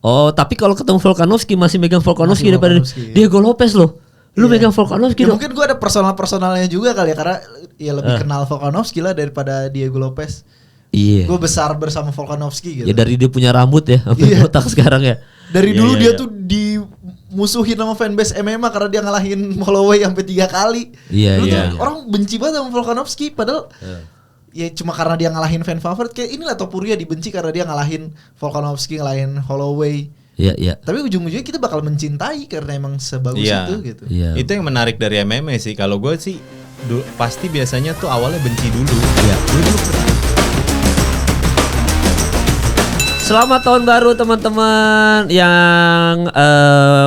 Oh, tapi kalau ketemu Volkanovski masih megang Volkanovski Masih daripada Volkanovski, ya. Diego Lopez loh. Lu megang Volkanovski Ya, dong. mungkin gue ada personalnya juga kali ya, karena ya lebih kenal Volkanovski lah daripada Diego Lopez. Iya. Gue besar bersama Volkanovski gitu. Ya dari dia punya rambut ya, sampai botak sekarang ya. Dari Iya, dulu iya, dia iya. tuh dimusuhin sama fanbase MMA karena dia ngalahin Holloway sampai 3 kali. Iya, Dulu iya, tuh iya. orang benci banget sama Volkanovski, padahal ya cuma karena dia ngalahin fan favorit. Kayak inilah Topuria dibenci karena dia ngalahin Volkanovski, ngalahin Holloway. Iya, iya. Tapi ujung-ujungnya kita bakal mencintai karena emang sebagus Iya. itu gitu. Iya. Itu yang menarik dari MMA sih. Kalau gue sih pasti biasanya tuh awalnya benci dulu. Iya. Selamat tahun baru teman-teman yang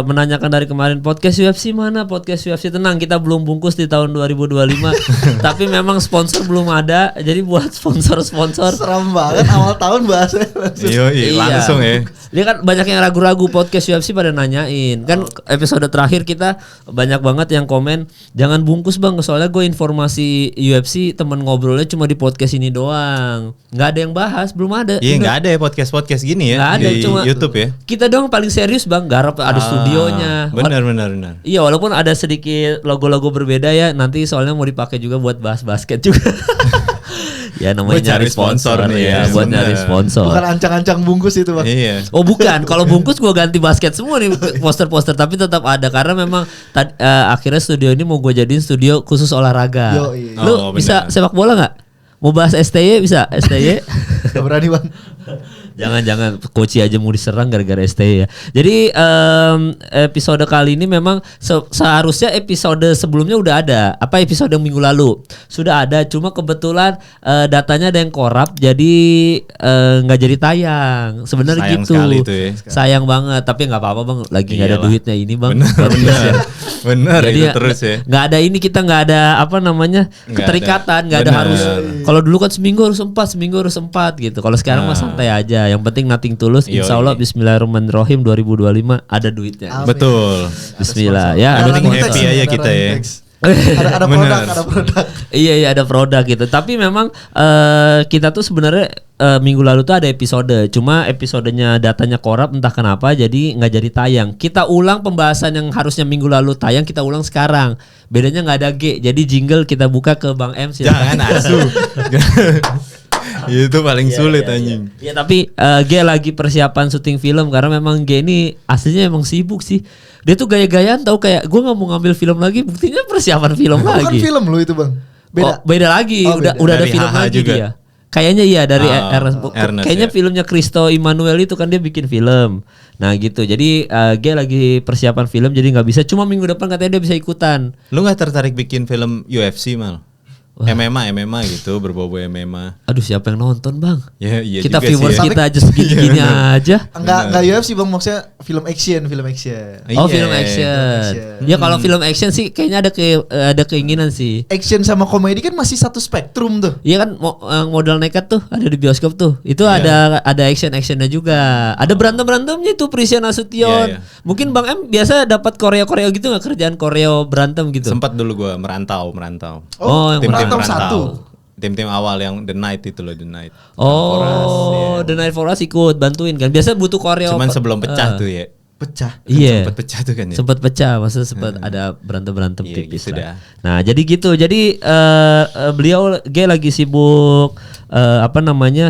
menanyakan dari kemarin podcast UFC mana? Podcast UFC tenang, kita belum bungkus di tahun 2025. Tapi memang sponsor belum ada. Jadi buat sponsor-sponsor. Seram banget awal tahun bahasanya. Iya, langsung ya. Dia kan banyak yang ragu-ragu podcast UFC pada nanyain. Kan episode terakhir kita banyak banget yang komen jangan bungkus bang, soalnya gue informasi UFC temen ngobrolnya cuma di podcast ini doang. Nggak ada yang bahas, belum ada. Iya, nggak ada ya podcast gini ya. Nggak ada, di cuma YouTube ya. Kita doang paling serius bang, garap ada studionya. Benar. Iya, walaupun ada sedikit logo-logo berbeda ya. Nanti soalnya mau dipakai juga buat bahas basket juga. Ya namanya Buat nyari cari sponsor sponsor nih ya, ya, buat bener. nyari sponsor. Bukan ancang-ancang bungkus itu bang. Iya. Oh bukan, kalau bungkus gua ganti basket semua nih poster-poster, tapi tetap ada karena memang akhirnya studio ini mau gua jadiin studio khusus olahraga. Yoi. Lu Oh, bisa benar. sepak bola nggak? Mau bahas STY bisa? STY? Gak berani bang. Jangan Koci aja mau diserang gara-gara STY ya. Jadi episode kali ini memang seharusnya episode sebelumnya udah ada. Apa episode yang minggu lalu sudah ada, cuma kebetulan datanya ada yang korup, jadi nggak jadi tayang. Sebenarnya Sayang gitu. sekali itu ya. Sayang banget, tapi nggak apa-apa bang. Lagi nggak ada Iyalah. duitnya ini bang. Benar Jadi itu terus ya. nggak ada ini, kita nggak ada apa namanya Nggak keterikatan, ada. nggak ada Bener. harus. Kalau dulu kan seminggu harus 4 gitu. Kalau sekarang mah santai aja. Yang penting nothing tulus. Yoi. Insya Allah Bismillahirrahmanirrahim 2025 ada duitnya. Amin. Betul. Bismillah ya. Yang Ada penting sponsor. happy aja kita ya. Ada Bener. produk. Iya ada produk gitu. Tapi memang kita tuh sebenarnya minggu lalu tuh ada episode. Cuma episodenya datanya korup entah kenapa, jadi nggak jadi tayang. Kita ulang pembahasan yang harusnya minggu lalu tayang, kita ulang sekarang. Bedanya nggak ada G. Jadi jingle kita buka ke Bang M. Jangan asu. Itu paling sulit anjing. Ya tapi G lagi persiapan syuting film karena memang G ini aslinya emang sibuk sih. Dia tuh gaya-gayaan tau, kayak gue nggak mau ngambil film lagi, buktinya persiapan film Bukan lagi. film lu itu bang. Beda. Beda lagi. Oh, udah beda. ada Dari film HH lagi juga. dia. Kayaknya iya dari Ernest. Ernest, Kayaknya ya. filmnya Christo Immanuel itu kan dia bikin film. Nah gitu. Jadi G lagi persiapan film jadi nggak bisa. Cuma minggu depan katanya dia bisa ikutan. Lu nggak tertarik bikin film UFC mal? MMA gitu, berbau MMA. Aduh siapa yang nonton bang? Ya, iya Kita juga viewers sih ya. kita aja segini-gini Iya, bener. aja. Enggak UFC bang, maksudnya film action. Oh Iya. film action. Ya kalau film action sih kayaknya ada keinginan sih. Action sama komedi kan masih satu spektrum tuh. Iya kan modal nekat tuh ada di bioskop tuh. Itu Iya. ada actionnya juga. Ada berantemnya itu Prisya Nasution. Iya, iya. Mungkin Bang M biasa dapat koreo gitu nggak, kerjaan koreo berantem gitu? Sempat dulu gua merantau. Oh, yang Tim-tim Berantem merantau. satu. Tim-tim awal yang The Night itu loh, The Night. Oh, The Night for Us ikut bantuin kan. Biasa butuh koreo. Cuman sebelum pecah tuh ya. Pecah. Iya. Sempat pecah tuh kan ya. Sempat pecah, maksudnya sempat ada berantem Iya, tipis gitu lah. dah. Nah, jadi gitu. Jadi beliau G lagi sibuk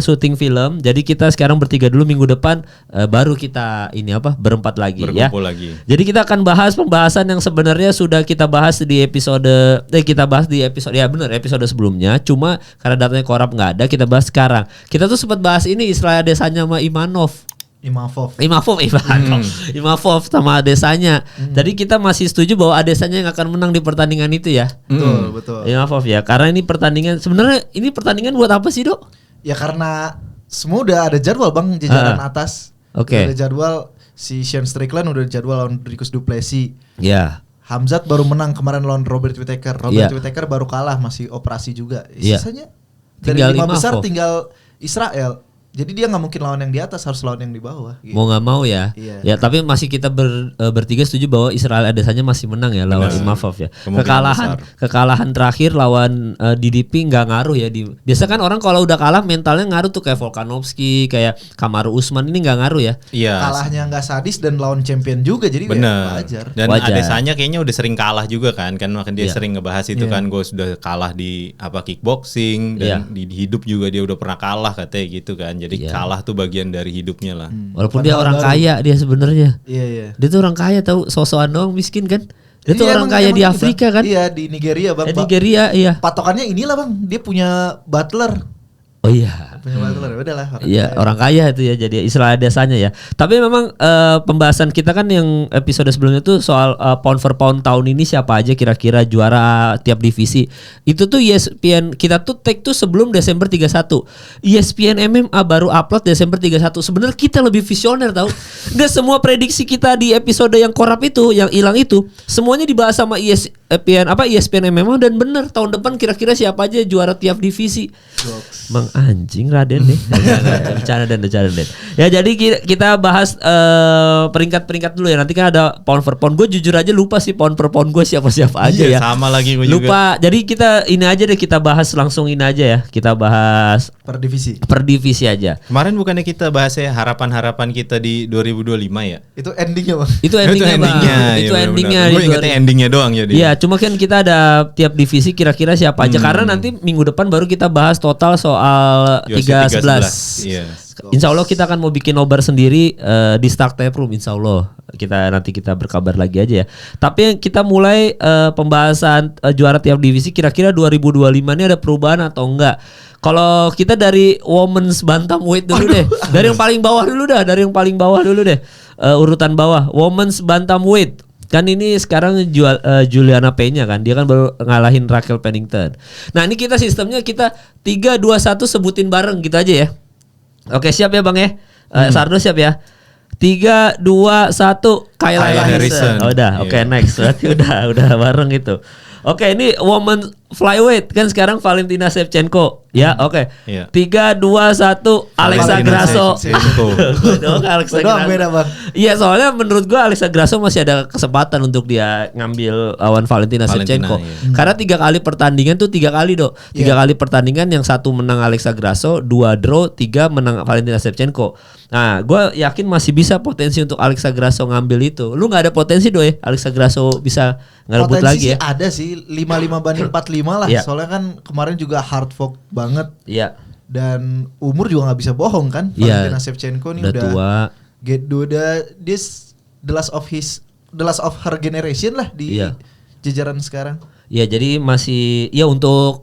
syuting film. Jadi kita sekarang bertiga dulu, minggu depan baru kita berempat lagi ya. Berkumpul lagi. Jadi kita akan bahas pembahasan yang sebenarnya sudah kita bahas di episode episode sebelumnya. Cuma karena datanya korup nggak ada, kita bahas sekarang. Kita tuh sempat bahas ini istilah desanya sama Imavov sama Adesanya. Jadi kita masih setuju bahwa Adesanya yang akan menang di pertandingan itu ya. Betul. Imavov ya. Karena ini pertandingan buat apa sih, Dok? Ya karena semua udah ada jadwal bang, jajaran atas. Oke. Udah ada jadwal, si Sean Strickland udah ada jadwal lawan Dricus du Plessis. Ya. Hamzat baru menang kemarin lawan Robert Whittaker. Iya. Whittaker baru kalah, masih operasi juga. Iya. Sisanya dari Tinggal 5 besar Imavov. tinggal Israel. Jadi dia nggak mungkin lawan yang di atas, harus lawan yang di bawah. Gitu. Mau nggak mau ya. Iya. Ya tapi masih kita bertiga setuju bahwa Israel Adesanya masih menang ya lawan Imavov ya. Kemungkinan Kekalahan terakhir lawan DDP nggak ngaruh ya. Biasa kan orang kalau udah kalah mentalnya ngaruh tuh kayak Volkanovski, kayak Kamaru Usman, ini nggak ngaruh ya. Iya. Kalahnya nggak sadis dan lawan champion juga, jadi Bener. wajar. Dan Wajar. Adesanya kayaknya udah sering kalah juga kan makan dia Iya. sering ngebahas itu kan, gue sudah kalah di kickboxing dan di hidup juga dia udah pernah kalah katanya gitu kan. Jadi Iya. kalah tuh bagian dari hidupnya lah. Walaupun dia Padahal orang baru. kaya dia sebenarnya. Iya. Dia tuh orang kaya tahu, sosokan doang miskin kan. Dia tuh Iya, orang emang- kaya emang di ini, Afrika Bang. kan. Iya, di Nigeria bang. Nigeria iya. Patokannya inilah bang, dia punya butler. Oh iya. Punya butler, udahlah. Iya orang kaya itu ya, jadi Israel Adesanya ya. Tapi memang pembahasan kita kan yang episode sebelumnya tuh soal pound for pound tahun ini siapa aja kira-kira juara tiap divisi. Itu tuh ESPN kita tuh take tuh sebelum Desember 31. ESPN MMA baru upload Desember 31. Sebenarnya kita lebih visioner tahu. Dan semua prediksi kita di episode yang korap itu, yang hilang itu, semuanya dibahas sama ESPN MMA, dan bener tahun depan kira-kira siapa aja juara tiap divisi. Mang anjing Raden nih. Bercanda Den. Ya jadi kita bahas peringkat-peringkat dulu ya. Nanti kan ada pound per pound. Gue jujur aja lupa sih pound per pound gue siapa-siapa aja Iya, ya. sama lagi gue juga. Lupa. Jadi kita ini aja deh, kita bahas langsung ini aja ya. Kita bahas Per divisi. per divisi aja. Kemarin bukannya kita bahasnya harapan-harapan kita di 2025 ya? Itu endingnya bang. Itu endingnya, Bang. Itu endingnya. Gue ingetnya endingnya doang jadi. Iya, cuma kan kita ada tiap divisi kira-kira siapa aja, karena nanti minggu depan baru kita bahas total soal UFC 13. Iya. Insya Allah kita akan mau bikin nobar sendiri di Stark Tap Room. Insya Allah nanti kita berkabar lagi aja ya. Tapi kita mulai pembahasan juara tiap divisi. Kira-kira 2025 ini ada perubahan atau enggak? Kalau kita dari women's bantamweight dulu deh. Dari yang paling bawah dulu deh. Urutan bawah. Women's bantamweight. Kan ini sekarang Juliana Pena kan, dia kan baru ngalahin Raquel Pennington. Nah ini kita sistemnya kita 3, 2, 1 sebutin bareng gitu aja ya. Oke siap ya bang ya. Sardo siap ya. 3, 2, 1 Kayla Harrison. Oh, udah, oke, next. Berarti udah bareng itu. Oke, ini woman flyweight kan sekarang Valentina Shevchenko. Ya, oke. Iya. 3, 2, 1 Alexa Valentina Grasso. Shevchenko. Alexa Doang Grasso. beda, Bang. Iya, soalnya menurut gua Alexa Grasso masih ada kesempatan untuk dia ngambil lawan Valentina Shevchenko. iya. Karena 3 kali pertandingan tuh 3 kali, Dok. 3 kali pertandingan, yang 1 menang Alexa Grasso, 2 draw, 3 menang Valentina Shevchenko. Nah, gue yakin masih bisa potensi untuk Alexa Grasso ngambil itu. Lu nggak ada potensi doy, Alexa Grasso bisa ngerebut Potensi lagi sih ya? ada sih 55 banding 45 lah. Iya. Soalnya kan kemarin juga hard fought banget Iya. dan umur juga nggak bisa bohong kan. Iya. Valentina Shevchenko ini Udah tua. udah this the last of her generation lah di Iya. jajaran sekarang. Ya jadi masih ya untuk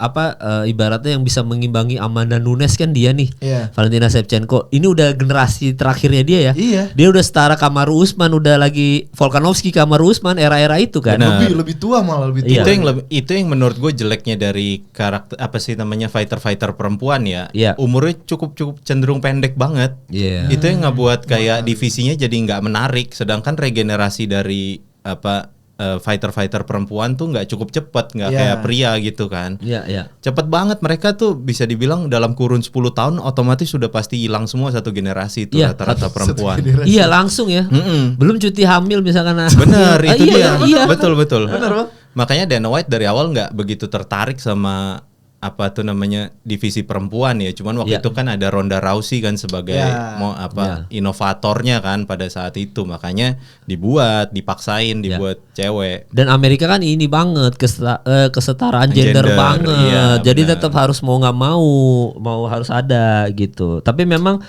ibaratnya yang bisa mengimbangi Amanda Nunes kan dia nih. Iya. Valentina Shevchenko. Ini udah generasi terakhirnya dia ya. Iya. Dia udah setara Kamaru Usman, udah lagi Volkanovski, Kamaru Usman era-era itu kan. Benar. Lebih tua malah lebih tua. Iya. Itu yang menurut gue jeleknya dari karakter apa sih namanya fighter perempuan ya. Iya. Umurnya cukup cenderung pendek banget. Iya. Itu yang ngebuat kayak divisinya jadi nggak menarik. Sedangkan regenerasi dari fighter perempuan tuh nggak cukup cepat, nggak Iya. kayak pria gitu kan. Iya, iya. Cepet banget mereka tuh bisa dibilang dalam kurun 10 tahun otomatis sudah pasti hilang semua satu generasi itu Iya. rata-rata perempuan. Iya langsung ya. Mm-mm. Belum cuti hamil misalkan. Bener, itu iya, dia. Iya. Betul. Bener, Bang. Makanya Dana White dari awal nggak begitu tertarik sama divisi perempuan ya. Cuman waktu Iya. itu kan ada Ronda Rousey kan sebagai Ya. inovatornya kan pada saat itu. Makanya dipaksain dibuat cewek. Dan Amerika kan ini banget kesetaraan gender Gender, banget. iya, Jadi benar. tetap harus mau nggak mau harus ada gitu. Tapi memang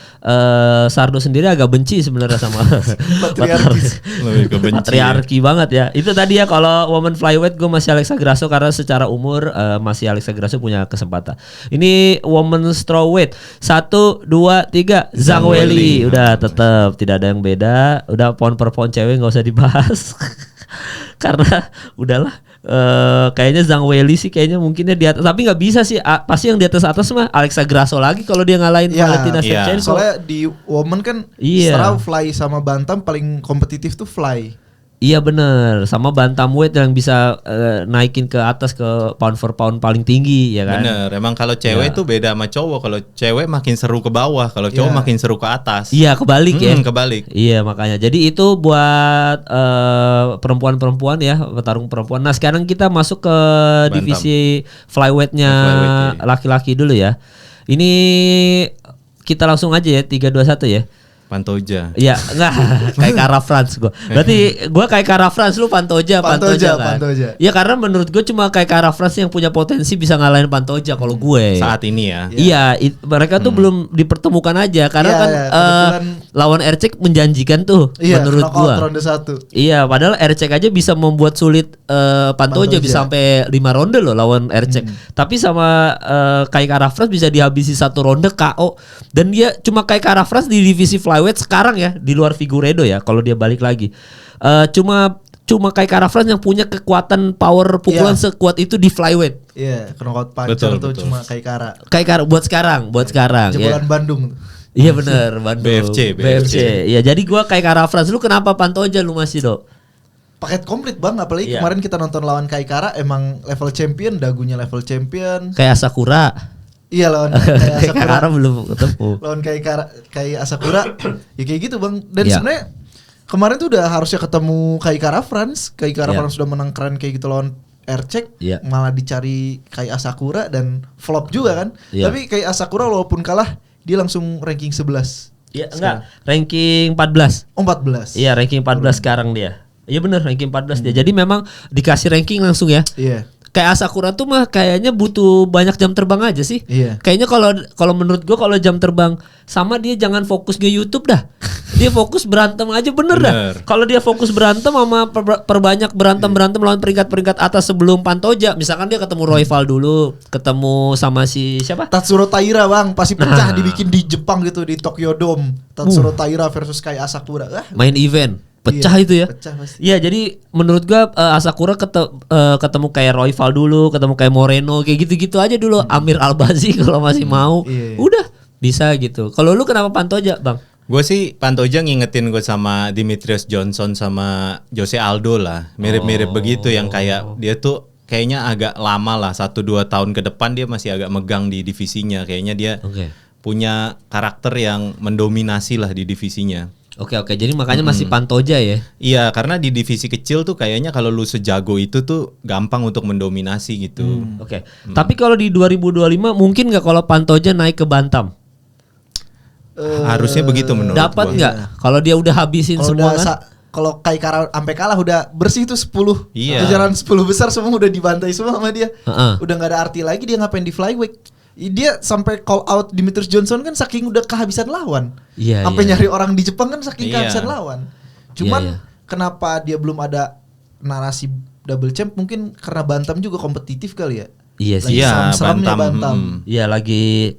Sardo sendiri agak benci sebenarnya sama Lebih ke benci. patriarki banget ya. Itu tadi ya kalau woman flyweight gue masih Alexa Grasso karena secara umur masih Alexa Grasso punya kesempatan. Ini woman strawweight 1, 2, 3 Zhang Weili. Udah tetap tidak ada yang beda. Udah pound per pound cewek nggak usah dibahas. Karena udahlah kayaknya Zhang Weili sih kayaknya mungkinnya di atas, tapi nggak bisa sih pasti yang di atas mah Alexa Grasso lagi kalau dia ngalahin Iya. Valentina Iya. Shevchenko. Soalnya di woman kan Iya. straw fly sama bantam paling kompetitif tuh fly. Iya bener, sama bantamweight yang bisa naikin ke atas ke pound for pound paling tinggi ya kan. Bener, emang kalau cewek Iya. tuh beda sama cowok. Kalau cewek makin seru ke bawah, kalau cowok Iya. makin seru ke atas. Iya kebalik ya. Kebalik. Iya makanya. Jadi itu buat perempuan-perempuan ya, petarung perempuan. Nah sekarang kita masuk ke Bantam. divisi flyweight-nya Flyweight, ya. laki-laki dulu ya. Ini kita langsung aja ya 3-2-1 ya. Pantoja. Iya, enggak kayak Kara France gua. Berarti gua kayak Kara France, lu Pantoja kan. Pantoja. Iya karena menurut gue cuma kayak Kara France yang punya potensi bisa ngalahin Pantoja kalau gue. Saat ini ya. Iya, mereka tuh belum dipertemukan aja karena Iya, kan iya, kebetulan- lawan Ercek menjanjikan tuh Iya, menurut knockout gua. ronde 1. Iya, padahal Ercek aja bisa membuat sulit Pantoja bisa sampai 5 ronde loh lawan Ercek. Tapi sama Kai Kara France bisa dihabisi 1 ronde KO dan dia cuma Kai Kara France di divisi flyweight sekarang ya, di luar Figueiredo ya kalau dia balik lagi. Cuma Kai Kara France yang punya kekuatan power pukulan sekuat itu di flyweight. Iya, knockout puncher tuh Betul. cuma kayak Kara. Kai Kara buat sekarang ya. Jebolan Bandung. Iya benar, Bandung. BFC. Iya, jadi gua kayak Kara France. Lu kenapa Pantoja lu masih, Dok? Paket komplit bang, apalagi Iya. kemarin kita nonton lawan Kai Kara emang level champion, dagunya level champion. Kayak Asakura. Iya lawan Kai Kayak Asakura. Kara belum ketemu. Lawan Kai Kara, Kai Asakura. Ya kayak gitu bang. Dan Iya. sebenarnya kemarin tuh udah harusnya ketemu Kai Kara France. Kai Kara Iya. France sudah menang keren kayak gitu lawan Ercek. Iya. Malah dicari Kai Asakura dan flop juga kan. Iya. Tapi Kai Asakura walaupun kalah dia langsung ranking 11. Iya, enggak. Ranking 14. Oh 14. Iya, ranking 14 sekarang dia. Iya benar, ranking 14 dia. Jadi memang dikasih ranking langsung ya. Iya. Kayak Asakura tuh mah kayaknya butuh banyak jam terbang aja sih. Iya. Kayaknya kalau menurut gua kalau jam terbang sama dia jangan fokus ke YouTube dah. Dia fokus berantem aja bener dah. Bener. Kalau dia fokus berantem sama perbanyak berantem lawan peringkat atas sebelum Pantoja. Misalkan dia ketemu Royval dulu, ketemu sama si siapa? Tatsuro Taira bang pasti pecah Nah. dibikin di Jepang gitu di Tokyo Dome. Tatsuro Taira versus Kai Asakura. Main event. Pecah Iya, itu ya. pecah pasti. Iya, jadi menurut gua Asakura ketemu kayak Royval dulu, ketemu kayak Moreno, kayak gitu-gitu aja dulu. Amir Albazi kalau masih mau. Iya. Udah bisa gitu. Kalau lu kenapa Pantoja, Bang? Gue sih Pantoja ngingetin gue sama Demetrius Johnson sama Jose Aldo lah. Mirip-mirip begitu yang kayak dia tuh kayaknya agak lama lah 1-2 tahun ke depan dia masih agak megang di divisinya. Kayaknya dia Oke. punya karakter yang mendominasi lah di divisinya. Oke, jadi makanya masih Pantoja ya. Iya, karena di divisi kecil tuh kayaknya kalau lu sejago itu tuh gampang untuk mendominasi gitu. Oke. Tapi kalau di 2025 mungkin nggak kalau Pantoja naik ke Bantam? Harusnya begitu menurut Dapat gua. nggak? Kalau dia udah habisin Kalau semua udah kan? kalau Kai Kara sampai kalah udah bersih tuh 10. Iya. Jajaran 10 besar semua udah dibantai semua sama dia. Heeh. Udah nggak ada arti lagi dia ngapain di flyweight. Dia sampai call out Demetrius Johnson kan saking udah kehabisan lawan. Iya, Sampai iya. nyari orang di Jepang kan saking Iya. kehabisan lawan. Cuman Iya, iya. kenapa dia belum ada narasi double champ mungkin karena Bantam juga kompetitif kali ya. Iya sih. Lagi Iya, serem-seremnya Bantam. Iya lagi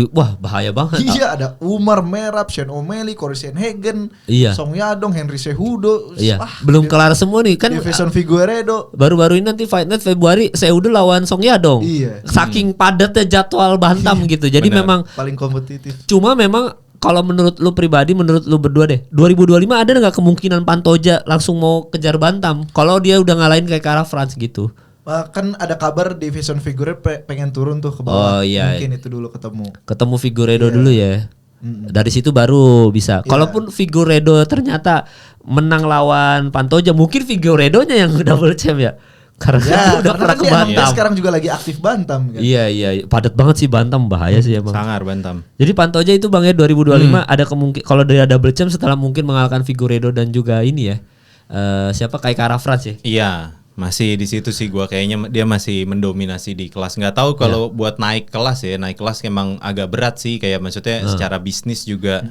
wah bahaya banget. Iya ada Umar Merab, Sean O'Malley, Corey Sanhagen, Iya. Song Yadong, Henry Cejudo. Iya. Ah, Belum kelar semua nih kan. Davison Figueiredo. Baru-baru ini nanti Fight Night Februari Cejudo lawan Song Yadong. Iya. Saking padatnya jadwal Bantam gitu. Jadi Benar. memang Paling kompetitif. cuma memang kalau menurut lu pribadi, menurut lu berdua deh, 2025 ada nggak kemungkinan Pantoja langsung mau kejar Bantam? Kalau dia udah ngalahin kayak Kara France gitu. Kan ada kabar Davison Figueiredo pengen turun tuh ke bawah. Oh, iya. Mungkin itu dulu ketemu. Ketemu Figueiredo Iya. dulu ya. Dari situ baru bisa. Iya. Kalaupun Figueiredo ternyata menang lawan Pantoja, mungkin Figueiredonya yang double champ ya. Karena Ya, dia udah karena pernah kan ke dia, emang dia Bantam. sekarang juga lagi aktif Bantam kan. Iya, padat banget sih Bantam, bahaya sih emang. Sangar Bantam. Jadi Pantoja itu Bang ya 2025 ada kemungkinan kalau dia double champ setelah mungkin mengalahkan Figueiredo dan juga ini ya. Siapa kayak Kara France ya? Iya, masih di situ sih gua kayaknya dia masih mendominasi di kelas. Nggak tahu kalau buat naik kelas ya, naik kelas emang agak berat sih kayak maksudnya secara bisnis juga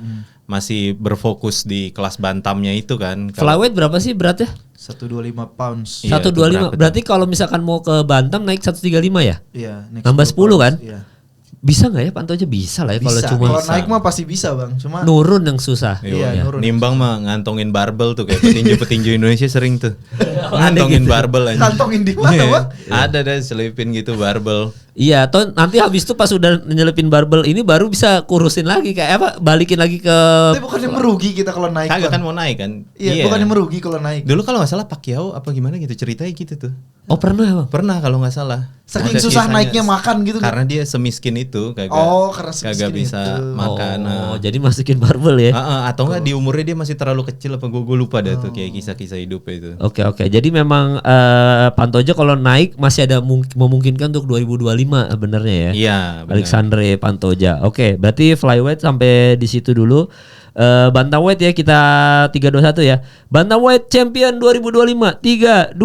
masih berfokus di kelas bantamnya itu kan. Kalau- Flyweight berapa sih beratnya? 125 pounds. Iya, 125. itu berat. Berarti kalau misalkan mau ke Bantam naik 135 ya? Iya, next Nambah 10 10 kan? Iya. Bisa nggak ya Pantoja? Bisa lah ya kalau Bisa. cuma Kalau naik mah pasti bisa bang. Cuma nurun yang susah. Iya, nurun. Nimbang mah ngantongin barbel tuh kayak petinju-petinju Indonesia sering tuh. Ngantongin gitu. barbel aja. kantongin di mana Iya, bang? ada deh selipin gitu barbel. Iya, atau nanti habis itu pas udah nyelipin barbel ini baru bisa kurusin lagi kayak apa? Balikin lagi ke Tapi bukannya merugi kita kalau naik Kagak bang? kan mau naik kan? Iya, bukannya merugi kalau naik. Dulu kalau nggak salah Pacquiao apa gimana gitu ceritanya gitu tuh. Oh, pernah Bang. Pernah kalau nggak salah. Saking Ada susah kisahnya. naiknya makan gitu kan? Karena dia semiskin itu kagak. Oh, karena semiskin kagak bisa itu. makan. Oh, jadi masukin barbel ya. Atau enggak di umurnya dia masih terlalu kecil apa gue lupa dah tuh kayak kisah-kisah hidupnya itu. Oke. Jadi memang Pantoja kalau naik masih ada memungkinkan untuk 2025 sebenarnya ya. Iya, benar. Alexandre Pantoja. Oke, berarti flyweight sampai di situ dulu. Bantamweight ya kita 321 ya. Bantamweight champion 2025 3-2-1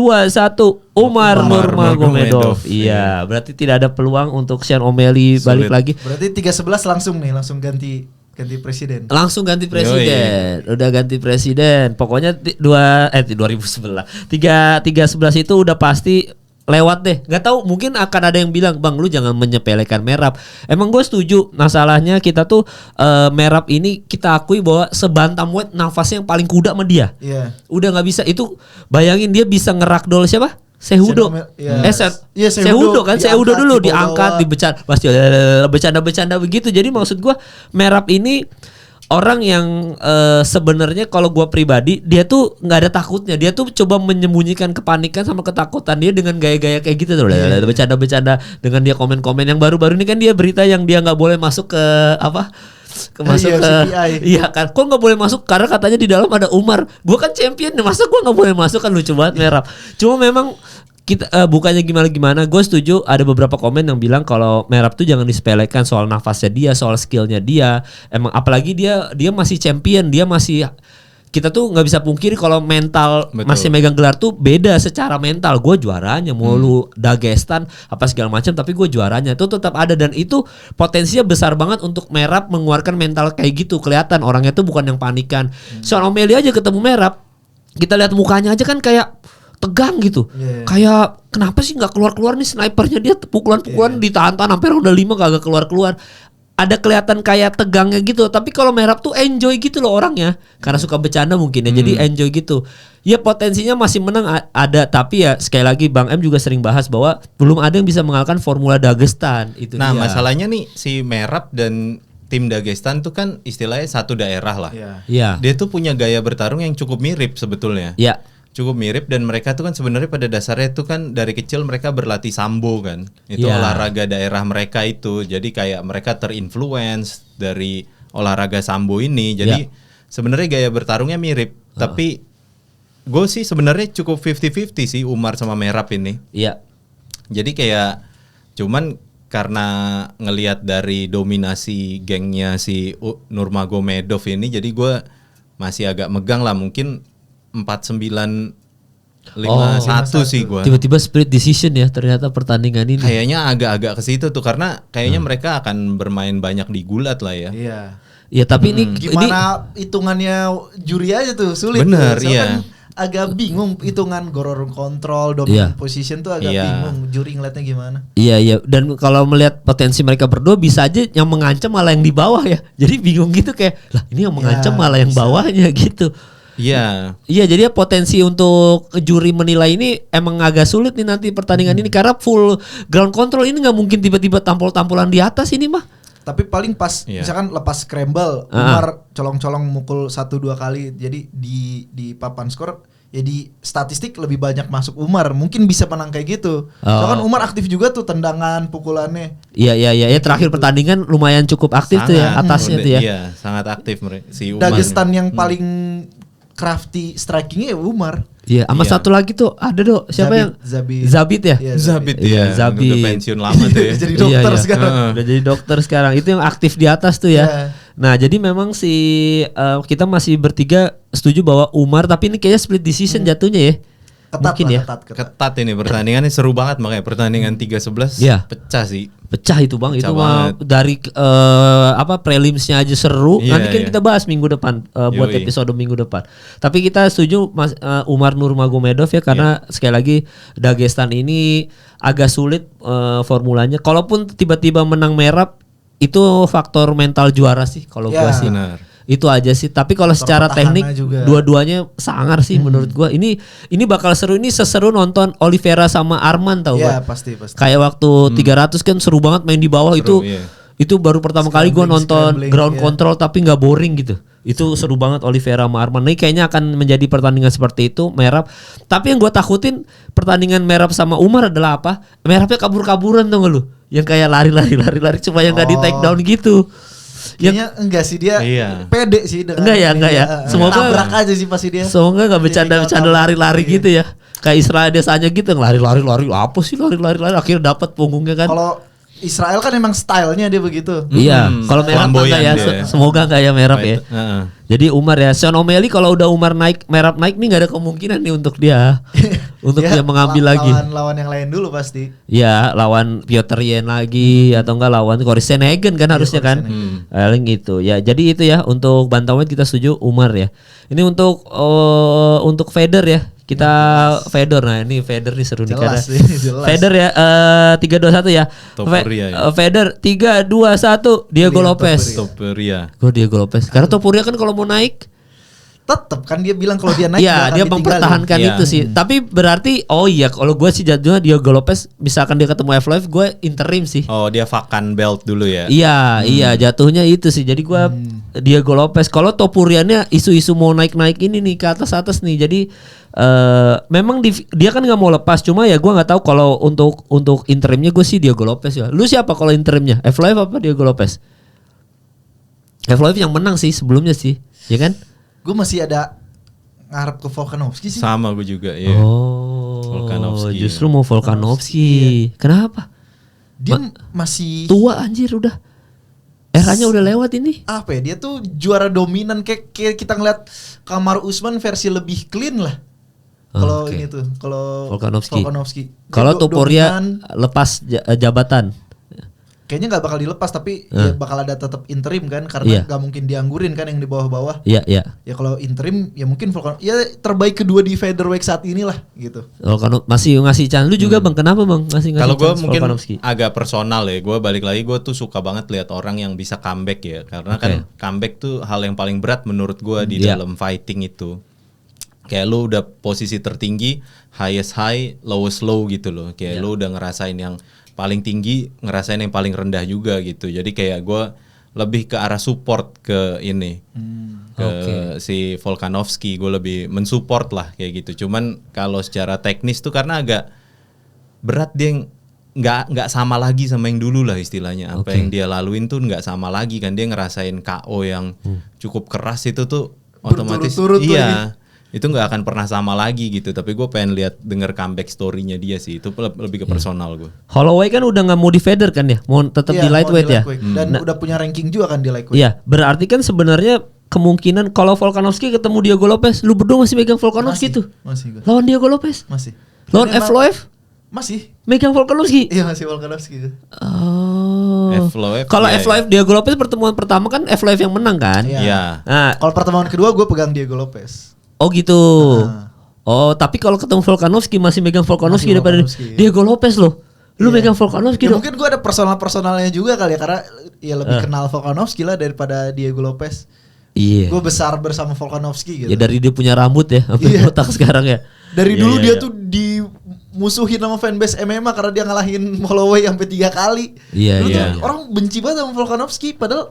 Umar Nurmagomedov. Iya, berarti tidak ada peluang untuk Sean O'Malley balik lagi. Berarti 3-11 langsung nih, langsung ganti presiden. Langsung ganti presiden. Udah ganti presiden. Pokoknya 2011. 3-11 itu udah pasti lewat deh. Gak tahu mungkin akan ada yang bilang, "Bang, lu jangan menyepelekan Merab." Emang gue setuju. Masalahnya kita tuh Merab ini kita akui bahwa sebantamweight nafasnya yang paling kuda sama dia. Iya. Udah nggak bisa itu. Bayangin dia bisa ngerakdol siapa? Cejudo. Iya. Iya, Cejudo kan. diangkat, Cejudo dulu dibawa. diangkat, dibecanda, pasti bercanda-bercanda begitu. Jadi maksud gua Merab ini orang yang sebenarnya kalau gua pribadi dia tuh nggak ada takutnya. Dia tuh coba menyembunyikan kepanikan sama ketakutan dia dengan gaya-gaya kayak gitu tuh. Bercanda-bercanda dengan dia komen-komen yang baru-baru ini kan dia berita yang dia nggak boleh masuk ke apa? Masuk ke iya kan, kok nggak boleh masuk karena katanya di dalam ada Umar. Gua kan champion, masa gua nggak boleh masuk, kan lucu banget Merab. Cuma memang kita bukannya gimana-gimana, gue setuju ada beberapa komen yang bilang kalau Merab tuh jangan disepelekan soal nafasnya dia, soal skillnya dia. Emang apalagi dia masih champion, dia masih, kita tuh nggak bisa pungkiri kalau mental Betul. masih megang gelar tuh beda secara mental. Gue juaranya, mau lu Dagestan apa segala macam, tapi gue juaranya itu tetap ada, dan itu potensinya besar banget untuk Merab mengeluarkan mental kayak gitu. Kelihatan orangnya tuh bukan yang panikan. Sean O'Malley aja ketemu Merab, kita lihat mukanya aja kan kayak tegang gitu. Kayak kenapa sih nggak keluar-keluar nih snipernya, dia pukulan-pukulan ditahan-tahan sampai ronde 5 kagak keluar-keluar. Ada kelihatan kayak tegangnya gitu. Tapi kalau Merab tuh enjoy gitu loh orangnya, karena suka bercanda mungkin ya. Jadi enjoy gitu. Ya potensinya masih menang ada, tapi ya sekali lagi Bang M juga sering bahas bahwa belum ada yang bisa mengalahkan formula Dagestan itu. Nah, dia. masalahnya nih si Merab dan tim Dagestan tuh kan istilahnya satu daerah lah. Iya. Dia tuh punya gaya bertarung yang cukup mirip sebetulnya. Iya. Cukup mirip, dan mereka tuh kan sebenarnya pada dasarnya tuh kan dari kecil mereka berlatih sambo kan. Itu Ya. olahraga daerah mereka itu. Jadi kayak mereka terinfluence dari olahraga sambo ini. Jadi sebenarnya gaya bertarungnya mirip. Tapi gue sih sebenarnya cukup 50-50 sih Umar sama Merab ini. Iya. Jadi kayak cuman karena ngelihat dari dominasi gengnya si Nurmagomedov ini, jadi gue masih agak megang lah, mungkin 49-51 sih gue. Tiba-tiba split decision ya ternyata pertandingan ini. Kayaknya agak-agak ke situ tuh, karena kayaknya mereka akan bermain banyak di gulat lah ya. Iya. Ya tapi ini Gimana hitungannya juri aja tuh sulit. Bener, tuh. Saya iya. kan agak bingung hitungan goror control, dominant position tuh agak Iya. bingung. Juri ngeliatnya gimana? Iya, dan kalau melihat potensi mereka berdua bisa aja yang mengancam malah yang di bawah ya. Jadi bingung gitu kayak, lah ini yang mengancam malah yang bawahnya gitu. Iya. Iya, jadi ya potensi untuk juri menilai ini emang agak sulit nih nanti pertandingan ini, karena full ground control ini nggak mungkin tiba-tiba tampol-tampolan di atas ini mah. Tapi paling pas misalkan lepas scramble, Umar colong-colong mukul 1-2 kali, jadi di papan skor ya di statistik lebih banyak masuk Umar, mungkin bisa menang kayak gitu. Soalnya kan Umar aktif juga tuh tendangan, pukulannya. Iya, terakhir pertandingan lumayan cukup aktif tuh ya atasnya tuh ya. Iya, sangat aktif si Umar. Dagestan yang paling crafty strikingnya ya Umar. Iya, sama satu lagi tuh ada siapa Zabit ya? Iya, Zabit Iya, ya. Zabit. Udah pensiun lama tuh ya. Jadi dokter sekarang. Udah jadi dokter sekarang. Itu yang aktif di atas tuh ya. Nah, jadi memang kita masih bertiga setuju bahwa Umar, tapi ini kayaknya split decision jatuhnya ya. Mungkin ya. Ketat ini pertandingannya, seru banget, makanya pertandingan 3-11 pecah sih. Pecah itu Bang, Pecah itu mah dari prelimsnya aja seru. Nanti kan kita bahas minggu depan buat episode minggu depan. Tapi kita setuju Umar Nurmagomedov ya, karena sekali lagi Dagestan ini agak sulit formulanya. Kalaupun tiba-tiba menang Merab, itu faktor mental juara sih kalau Ya, gua sih. benar. Itu aja sih. Tapi kalau secara teknik pertahanan juga. dua-duanya sangar sih menurut gua. Ini bakal seru, ini seseru nonton Oliveira sama Arman tau Iya, gak? pasti. Kayak waktu 300 kan seru banget main di bawah. Seru, itu. iya. Itu baru pertama kali gua nonton Scrambling, ground iya. control tapi nggak boring gitu. Itu seru banget Oliveira sama Arman. Ini kayaknya akan menjadi pertandingan seperti itu, Merab. Tapi yang gua takutin pertandingan Merab sama Umar adalah apa? Merabnya kabur-kaburan tuh lu. Yang kayak lari supaya nggak di take down gitu. Kayaknya enggak sih dia Iya. pede sih dengan Enggak ya. Semoga tabrak aja sih pasti dia. Semoga nggak bercanda lari-lari Iya. gitu ya. Kayak Israel desanya gitu lari apa sih lari akhirnya dapat punggungnya kan. Kalau Israel kan emang stylenya dia begitu. Iya, kalau Merab flamboyan enggak ya. dia. Semoga enggak ya Merab ya. Heeh. Jadi Umar ya, Sean O'Malley kalau udah Umar naik, Merab naik nih nggak ada kemungkinan nih untuk dia, untuk dia mengambil lagi. Lawan yang lain dulu pasti. Ya, lawan Piotr Yen lagi atau enggak lawan Cory Sanhagen kan harusnya kan. Paling gitu. Ya, jadi itu ya untuk bantamweight kita setuju Umar ya. Ini untuk Feder ya. Kita Feder, nah ini Feder nih seru nih karena Jelas nih, jelas. Feder ya 3-2-1 ya. Topuria ya. Feder 3-2-1 Diego Lopez. Topuria. Gue Diego Lopez. Karena Topuria kan kalau mau naik, Tetep kan dia bilang kalau dia naik iya dia mempertahankan Iya. itu sih. Tapi berarti kalau gue sih jatuhnya Diego Lopez, misalkan dia ketemu F5, gue interim sih. Oh, dia vakan belt dulu ya. Iya jatuhnya itu sih. Jadi gue Diego Lopez. Kalau Topuriannya isu-isu mau naik ini nih ke atas nih. Jadi memang dia kan nggak mau lepas. Cuma ya gue nggak tahu kalau untuk interimnya gue sih Diego Lopez ya. Lu siapa kalau interimnya? F5 apa Diego Lopez? F5 yang menang sih sebelumnya sih, ya kan? Gue masih ada ngarep ke Volkanovski sih. Sama gue juga, iya. Oh, Volkanovski. justru mau Volkanovski. Kenapa? Dia masih Tua anjir udah. Eranya udah lewat ini. apa ya? Dia tuh juara dominan kayak kita ngeliat Kamaru Usman versi lebih clean lah. Kalau Oke. ini tuh, kalau Volkanovski. Kalau Topuria lepas jabatan. kayaknya nggak bakal dilepas tapi ya bakal ada tetap interim kan karena nggak mungkin dianggurin kan yang di bawah-bawah. Iya. Ya kalau interim ya mungkin ya terbaik kedua di featherweight saat inilah gitu. Masih ngasih chance. Lu juga Bang, kenapa Bang ngasih Kalau gue chance mungkin Volkanovski? agak personal ya. Gue balik lagi, gue tuh suka banget lihat orang yang bisa comeback ya. Karena kan comeback tuh hal yang paling berat menurut gue di dalam fighting itu. Kayak lu udah posisi tertinggi, highest high, lowest low gitu loh. Kayak lu udah ngerasain yang paling tinggi, ngerasain yang paling rendah juga gitu. Jadi kayak gue lebih ke arah support ke ini. Si Volkanovski, gue lebih mensupport lah kayak gitu. Cuman kalau secara teknis tuh karena agak berat, dia nggak sama lagi sama yang dulu lah istilahnya. Apa yang dia laluin tuh nggak sama lagi kan. Dia ngerasain KO yang cukup keras itu tuh otomatis iya. Itu nggak akan pernah sama lagi gitu. Tapi gue pengen denger comeback story-nya dia sih. Itu lebih ke personal gue. Holloway kan udah nggak mau di feather kan ya, mau tetap di lightweight ya. Dan udah punya ranking juga kan di lightweight. Iya, berarti kan sebenarnya kemungkinan kalau Volkanovski ketemu Diego Lopez, lu berdua masih megang Volkanovski tuh. Masih gue. Lawan Diego Lopez. Masih. Lawan F5 masih. megang Volkanovski. Iya masih Volkanovski. Oh. F5, Kalau ya. F5 Diego Lopez pertemuan pertama kan F5 yang menang kan? Iya. Nah, Kalau pertemuan kedua gue pegang Diego Lopez. oh gitu. Oh, tapi kalau ketemu Volkanovski masih megang Volkanovski Masih daripada Volkanovski, iya. Diego Lopez loh. Lu megang Volkanovski Ya, dong. mungkin gue ada personalnya juga kali ya karena ya lebih kenal Volkanovski lah daripada Diego Lopez. Iya. Gue besar bersama Volkanovski gitu. Ya dari dia punya rambut ya, sampai Iya. botak sekarang ya. Dari Iya, dulu iya, dia iya. tuh dimusuhin sama fanbase MMA karena dia ngalahin Holloway sampai 3 kali. Iya, Dulu iya, tuh iya. orang benci banget sama Volkanovski padahal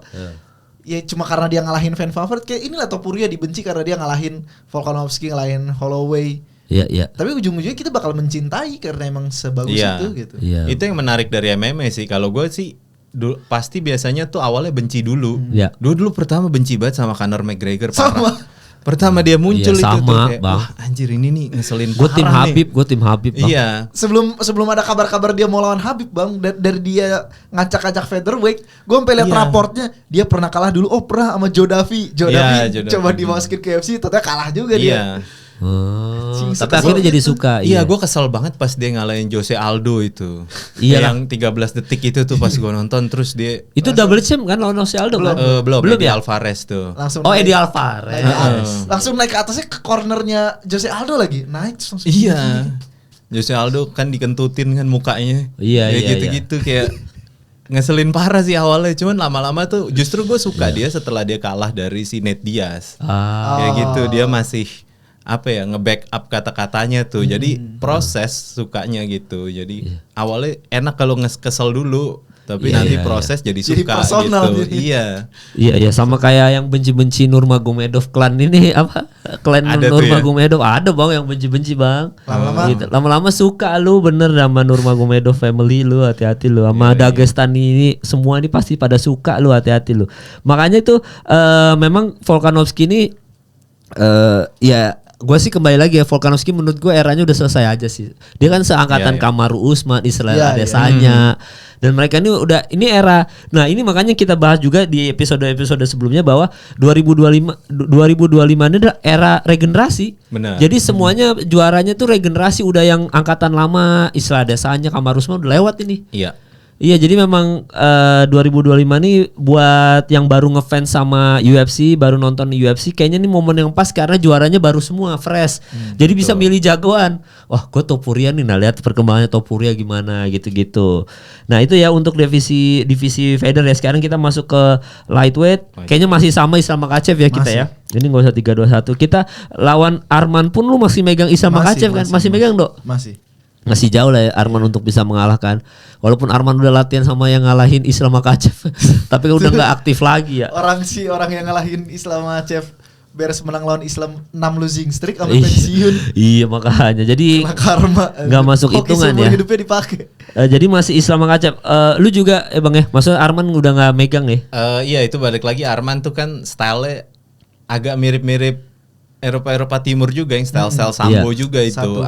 ya cuma karena dia ngalahin fan favorit. Kayak inilah Topuria dibenci karena dia ngalahin Volkanovski, ngalahin Holloway. Iya. Tapi ujung-ujungnya kita bakal mencintai karena emang sebagus itu gitu. Iya. Itu yang menarik dari MMA sih. Kalau gue sih pasti biasanya tuh awalnya benci dulu. Iya. Dulu pertama benci banget sama Conor McGregor. Sama. Parah. Pertama dia muncul Iya, itu tuh sama, kayak, Bang. wah anjir ini nih ngeselin Gue tim parah nih. Habib, Bang. Iya. Sebelum ada kabar-kabar dia mau lawan Habib bang, dari dia ngacak-ngacak featherweight, gue sampai lihat Iya. raportnya dia pernah kalah dulu. Oh pernah sama Joe Davi Joe coba Davi. dimasukin ke UFC, ternyata kalah juga dia. Iya. Oh, Sing tapi kesel akhirnya jadi gitu. suka. Iya, gue kesel banget pas dia ngalahin Jose Aldo itu. Iya lah. Yang 13 detik itu tuh pas gue nonton terus dia Itu double champ kan lawan Jose Aldo kan? belum ya? Eddie Alvarez tuh. Langsung Oh, naik- Eddie Alvarez. naik ke atas. Langsung naik ke atasnya ke cornernya Jose Aldo lagi naik terus langsung Iya. Jose Aldo kan dikentutin kan mukanya. Iya, Kayak iya, gitu-gitu kayak ngeselin parah sih awalnya, cuman lama-lama tuh justru gue suka dia setelah dia kalah dari si Nate Diaz. Kayak gitu, dia masih apa ya, nge-backup kata-katanya tuh. Jadi proses sukanya gitu. Jadi awalnya enak kalau kesel dulu, tapi nanti proses jadi suka gitu. Iya. Iya sama kayak yang benci-benci Nurmagomedov klan ini apa? Klan Nurmagomedov ada Bang yang benci-benci Bang. Lama-lama suka lu bener sama Nurmagomedov family lu, hati-hati lu. Sama Dagestani ini semua ini pasti pada suka lu, hati-hati lu. Makanya itu memang Volkanovski ini ya gue sih kembali lagi ya, Volkanovski menurut gue eranya udah selesai aja sih. Dia kan seangkatan Kamaru Usman, Israel Adesanya. Dan mereka ini udah, ini era. Nah ini makanya kita bahas juga di episode-episode sebelumnya bahwa 2025 ini adalah era regenerasi. Benar. Jadi semuanya juaranya tuh regenerasi, udah yang angkatan lama, Israel Adesanya, Kamaru Usman udah lewat ini. Iya. Iya, jadi memang 2025 nih buat yang baru ngefans sama UFC, baru nonton UFC, kayaknya nih momen yang pas karena juaranya baru semua, fresh. Jadi bisa milih jagoan. Wah, gue Topuria nih, nah lihat perkembangannya Topuria gimana gitu-gitu. Nah itu ya untuk divisi feather ya. Sekarang kita masuk ke lightweight. Kayaknya masih sama Islam Makhachev ya kita ya. Ini nggak usah 3-2-1. Kita lawan Arman pun lu masih megang Islam Makhachev kan? Masih megang Dok? Masih jauh lah ya Arman untuk bisa mengalahkan. Walaupun Arman udah latihan sama yang ngalahin Islam Makhachev, tapi udah nggak aktif lagi ya. Orang yang ngalahin Islam Makhachev beres menang lawan Islam 6 losing streak sampai pensiun. Iya makanya. Jadi nggak masuk hitungan ya. Hidupnya dipakai. Jadi masih Islam Makhachev. Lu juga Bang ya. Maksudnya Arman udah nggak megang ya? Iya itu balik lagi, Arman tuh kan style-nya agak mirip-mirip Eropa Timur juga, yang style sambo juga itu.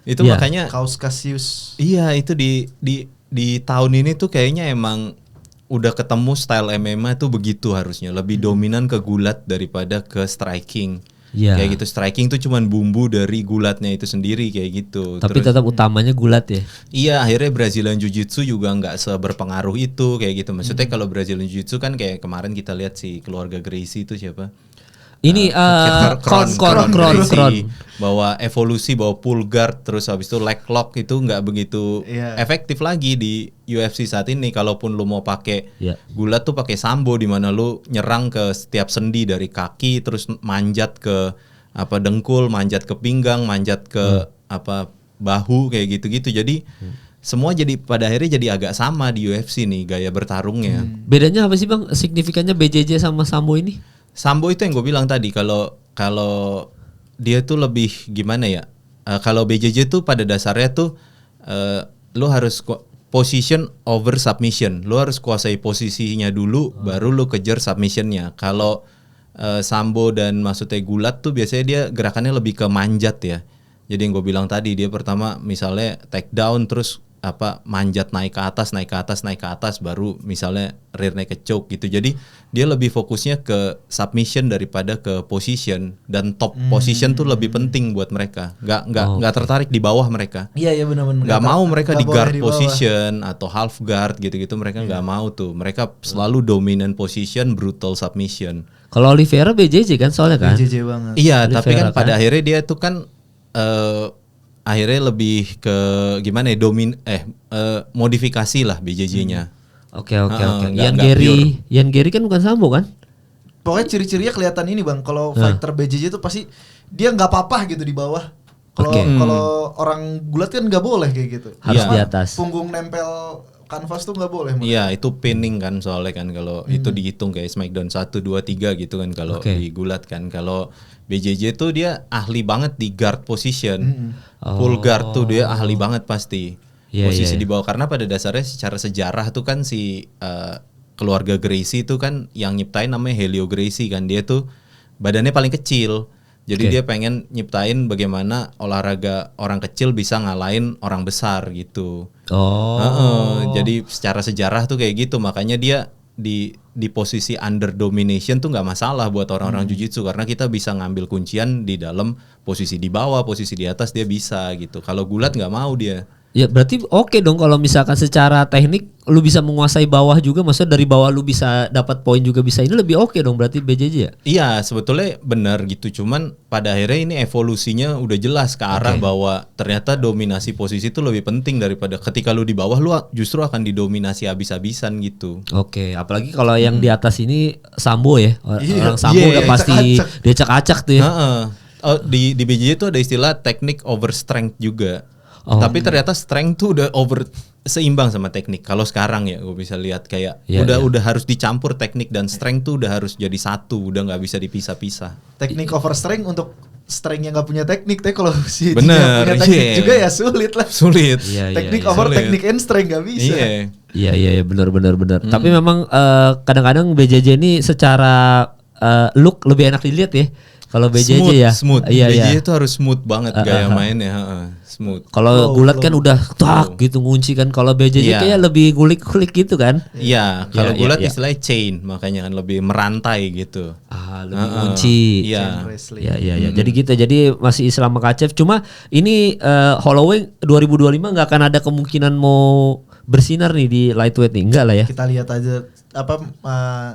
Itu makanya Kaus Cassius. Iya itu di tahun ini tuh kayaknya emang udah ketemu style MMA tuh begitu, harusnya lebih dominan ke gulat daripada ke striking. Kayak gitu, striking tuh cuman bumbu dari gulatnya itu sendiri kayak gitu. Tapi tetap utamanya gulat ya. Iya, akhirnya Brazilian Jiu-Jitsu juga nggak seberpengaruh itu kayak gitu. Maksudnya kalau Brazilian Jiu-Jitsu kan kayak kemarin kita lihat si keluarga Gracie itu siapa? Ini Kron bahwa evolusi, bahwa pull guard terus habis itu leg lock itu nggak begitu efektif lagi di UFC saat ini. Kalaupun lu mau pakai gulat tuh pakai sambo, di mana lu nyerang ke setiap sendi dari kaki, terus manjat ke apa dengkul, manjat ke pinggang, manjat ke apa bahu kayak gitu-gitu. Jadi semua jadi pada akhirnya jadi agak sama di UFC nih gaya bertarungnya. Bedanya apa sih Bang signifikannya BJJ sama sambo ini? Sambo itu yang gue bilang tadi, kalau dia tuh lebih gimana ya? Kalau BJJ tuh pada dasarnya tuh lu harus position over submission. Lu harus kuasai posisinya dulu, baru lu kejar submissionnya. Kalau sambo dan maksudnya gulat tuh biasanya dia gerakannya lebih ke manjat ya. Jadi yang gue bilang tadi, dia pertama misalnya take down, terus apa manjat naik ke atas baru misalnya rear naked choke gitu. Jadi dia lebih fokusnya ke submission daripada ke position, dan top position tuh lebih penting buat mereka. Nggak tertarik di bawah mereka. Iya benar-benar. Nggak mau mereka di guard position atau half guard gitu-gitu, mereka nggak mau tuh. Mereka selalu dominant position, brutal submission. Kalau Oliveira BJJ kan soalnya kan? BJJ banget. Iya, Oliveira, tapi kan pada akhirnya dia tuh kan akhirnya lebih ke gimana ya, modifikasi lah BJJ-nya. Oke. Yan Gary kan bukan sambo kan? Pokoknya ciri-cirinya kelihatan ini Bang. Kalau fighter BJJ itu pasti dia nggak apa-apa gitu di bawah. Kalau orang gulat kan nggak boleh kayak gitu. Harus di atas. Punggung nempel kanvas tuh nggak boleh. Iya itu pinning kan soalnya kan, kalau itu dihitung kayak Smackdown 1, 2, 3 gitu kan kalau di gulat kan. Kalau BJJ tuh dia ahli banget di guard position. Pull guard tuh dia ahli banget pasti. Posisi di bawah, karena pada dasarnya secara sejarah tuh kan si keluarga Gracie tuh kan yang nyiptain namanya Helio Gracie kan. Dia tuh badannya paling kecil. Jadi dia pengen nyiptain bagaimana olahraga orang kecil bisa ngalahin orang besar gitu. Jadi secara sejarah tuh kayak gitu, makanya dia di posisi under domination tuh nggak masalah buat orang-orang jiu-jitsu, karena kita bisa ngambil kuncian di dalam posisi di bawah, posisi di atas dia bisa gitu. Kalau gulat nggak mau dia. Ya berarti oke dong kalau misalkan secara teknik lu bisa menguasai bawah juga, maksudnya dari bawah lu bisa dapat poin juga bisa, ini lebih oke dong berarti BJJ ya? Iya sebetulnya benar gitu, cuman pada akhirnya ini evolusinya udah jelas ke arah bahwa ternyata dominasi posisi itu lebih penting daripada ketika lu di bawah lu justru akan didominasi habis-habisan gitu. Oke, apalagi kalau yang di atas ini Sambo ya, orang Sambo udah pasti dia acak-acak tuh ya. Oh, di BJJ itu ada istilah teknik over strength juga. Tapi ternyata strength tuh udah seimbang sama teknik. Kalau sekarang ya gue bisa lihat kayak udah harus dicampur teknik dan strength tuh udah harus jadi satu, udah nggak bisa dipisah-pisah. Teknik over strength untuk strength yang nggak punya teknik, tapi kalau si bener, punya teknik juga ya sulit lah. Sulit. Teknik over teknik and strength nggak bisa. Iya benar. Tapi memang kadang-kadang BJJ ini secara look lebih enak dilihat ya. Kalau BJJ smooth. Iya. BJJ itu harus smooth banget gaya mainnya, smooth. Kalau gulat kan udah tak gitu ngunci kan. Kalau BJJ kayak lebih gulik-gulik gitu kan. Iya, kalau gulat istilahnya chain, makanya kan lebih merantai gitu. Lebih ngunci. Iya. Jadi gitu. Jadi masih Islam Makhachev. Cuma ini Holloway 2025 nggak akan ada kemungkinan mau bersinar nih di lightweight nih, enggak lah ya. Kita lihat aja apa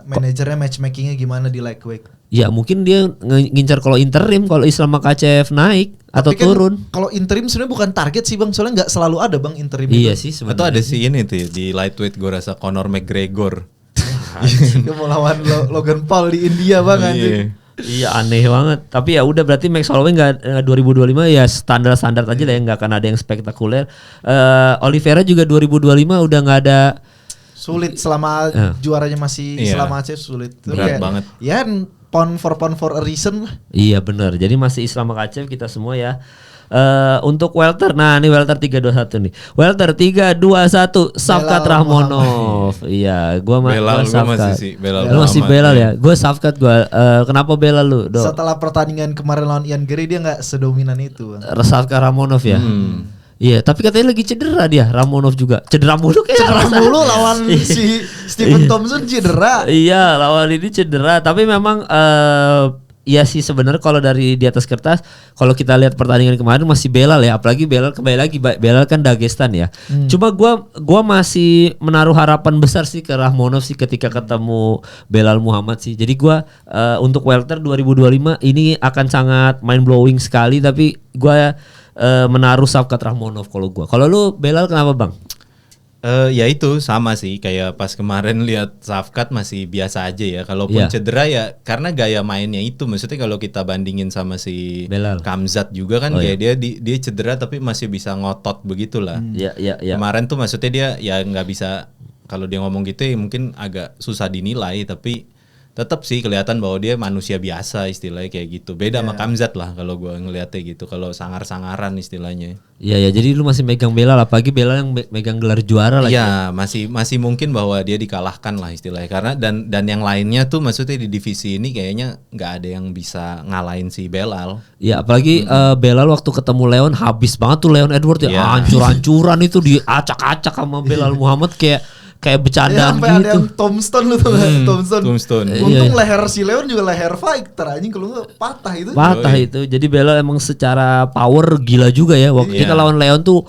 manajernya matchmakingnya gimana di lightweight. Ya mungkin dia ngincar kalau interim, kalau Islam Makhachev naik atau kan turun. Kalau interim sebenarnya bukan target sih bang, soalnya nggak selalu ada bang interim. Iya itu. sih sebenarnya. Atau ada sih ini tuh di lightweight gue rasa Conor McGregor. Dia mau lawan Logan Paul di India bang anjing. Iya aneh banget. Tapi ya udah berarti Max Holloway nggak 2025 ya standar aja lah ya, nggak akan ada yang spektakuler. Oliveira juga 2025 udah nggak ada. Sulit selama juaranya masih Islam Makhachev sulit. Berat banget. Ya pound for a reason lah. Iya benar. Jadi masih Islam Makhachev kita semua ya. Untuk welter, nah ini welter 321 nih. Welter 321 Shavkat Rakhmonov. Iya, gua Shavkat. Lu masih Belal ya? Gua Shavkat gua. Kenapa Belal lu? Setelah pertandingan kemarin lawan Ian Gary dia nggak sedominan itu. Shavkat Rakhmonov ya. Iya, tapi katanya lagi cedera dia, Rakhmonov juga. Cedera mulu lawan si Stephen Thompson cedera. Iya, lawan ini cedera, tapi memang iya sih sebenarnya kalau dari di atas kertas, kalau kita lihat pertandingan kemarin masih Belal ya, apalagi Belal kembali lagi Belal kan Dagestan ya. Cuma gua masih menaruh harapan besar sih ke Rakhmonov sih ketika ketemu Belal Muhammad sih. Jadi gua untuk welter 2025 ini akan sangat mind blowing sekali, tapi gua menaruh Shavkat Rakhmonov kalau gua. Kalau lu Belal kenapa bang? Ya itu sama sih kayak pas kemarin lihat Shavkat masih biasa aja ya. Kalaupun cedera ya karena gaya mainnya itu. Maksudnya kalau kita bandingin sama si Belal. Kamzat juga kan kayak dia cedera tapi masih bisa ngotot begitulah. Iya. Kemarin tuh maksudnya dia ya nggak bisa, kalau dia ngomong gitu ya mungkin agak susah dinilai, tapi tetap sih kelihatan bahwa dia manusia biasa istilahnya kayak gitu. Beda sama Kamzat lah kalau gue ngeliatnya gitu. Kalau sangar-sangaran istilahnya. Iya jadi lu masih megang Belal, apalagi Belal yang megang gelar juara lagi. Iya masih mungkin bahwa dia dikalahkan lah istilahnya. Karena dan yang lainnya tuh maksudnya di divisi ini kayaknya nggak ada yang bisa ngalahin si Belal. Iya apalagi Belal waktu ketemu Leon habis banget tuh Leon Edwards ya. Hancur-hancuran itu diacak-acak sama Belal Muhammad kayak bercandaan sampai gitu. Ada yang Tombstone lu tuh Tombstone. Untung leher si Leon juga leher fighter anjing, kalau enggak patah itu. Itu. Jadi Belal emang secara power gila juga ya. Waktu kita lawan Leon tuh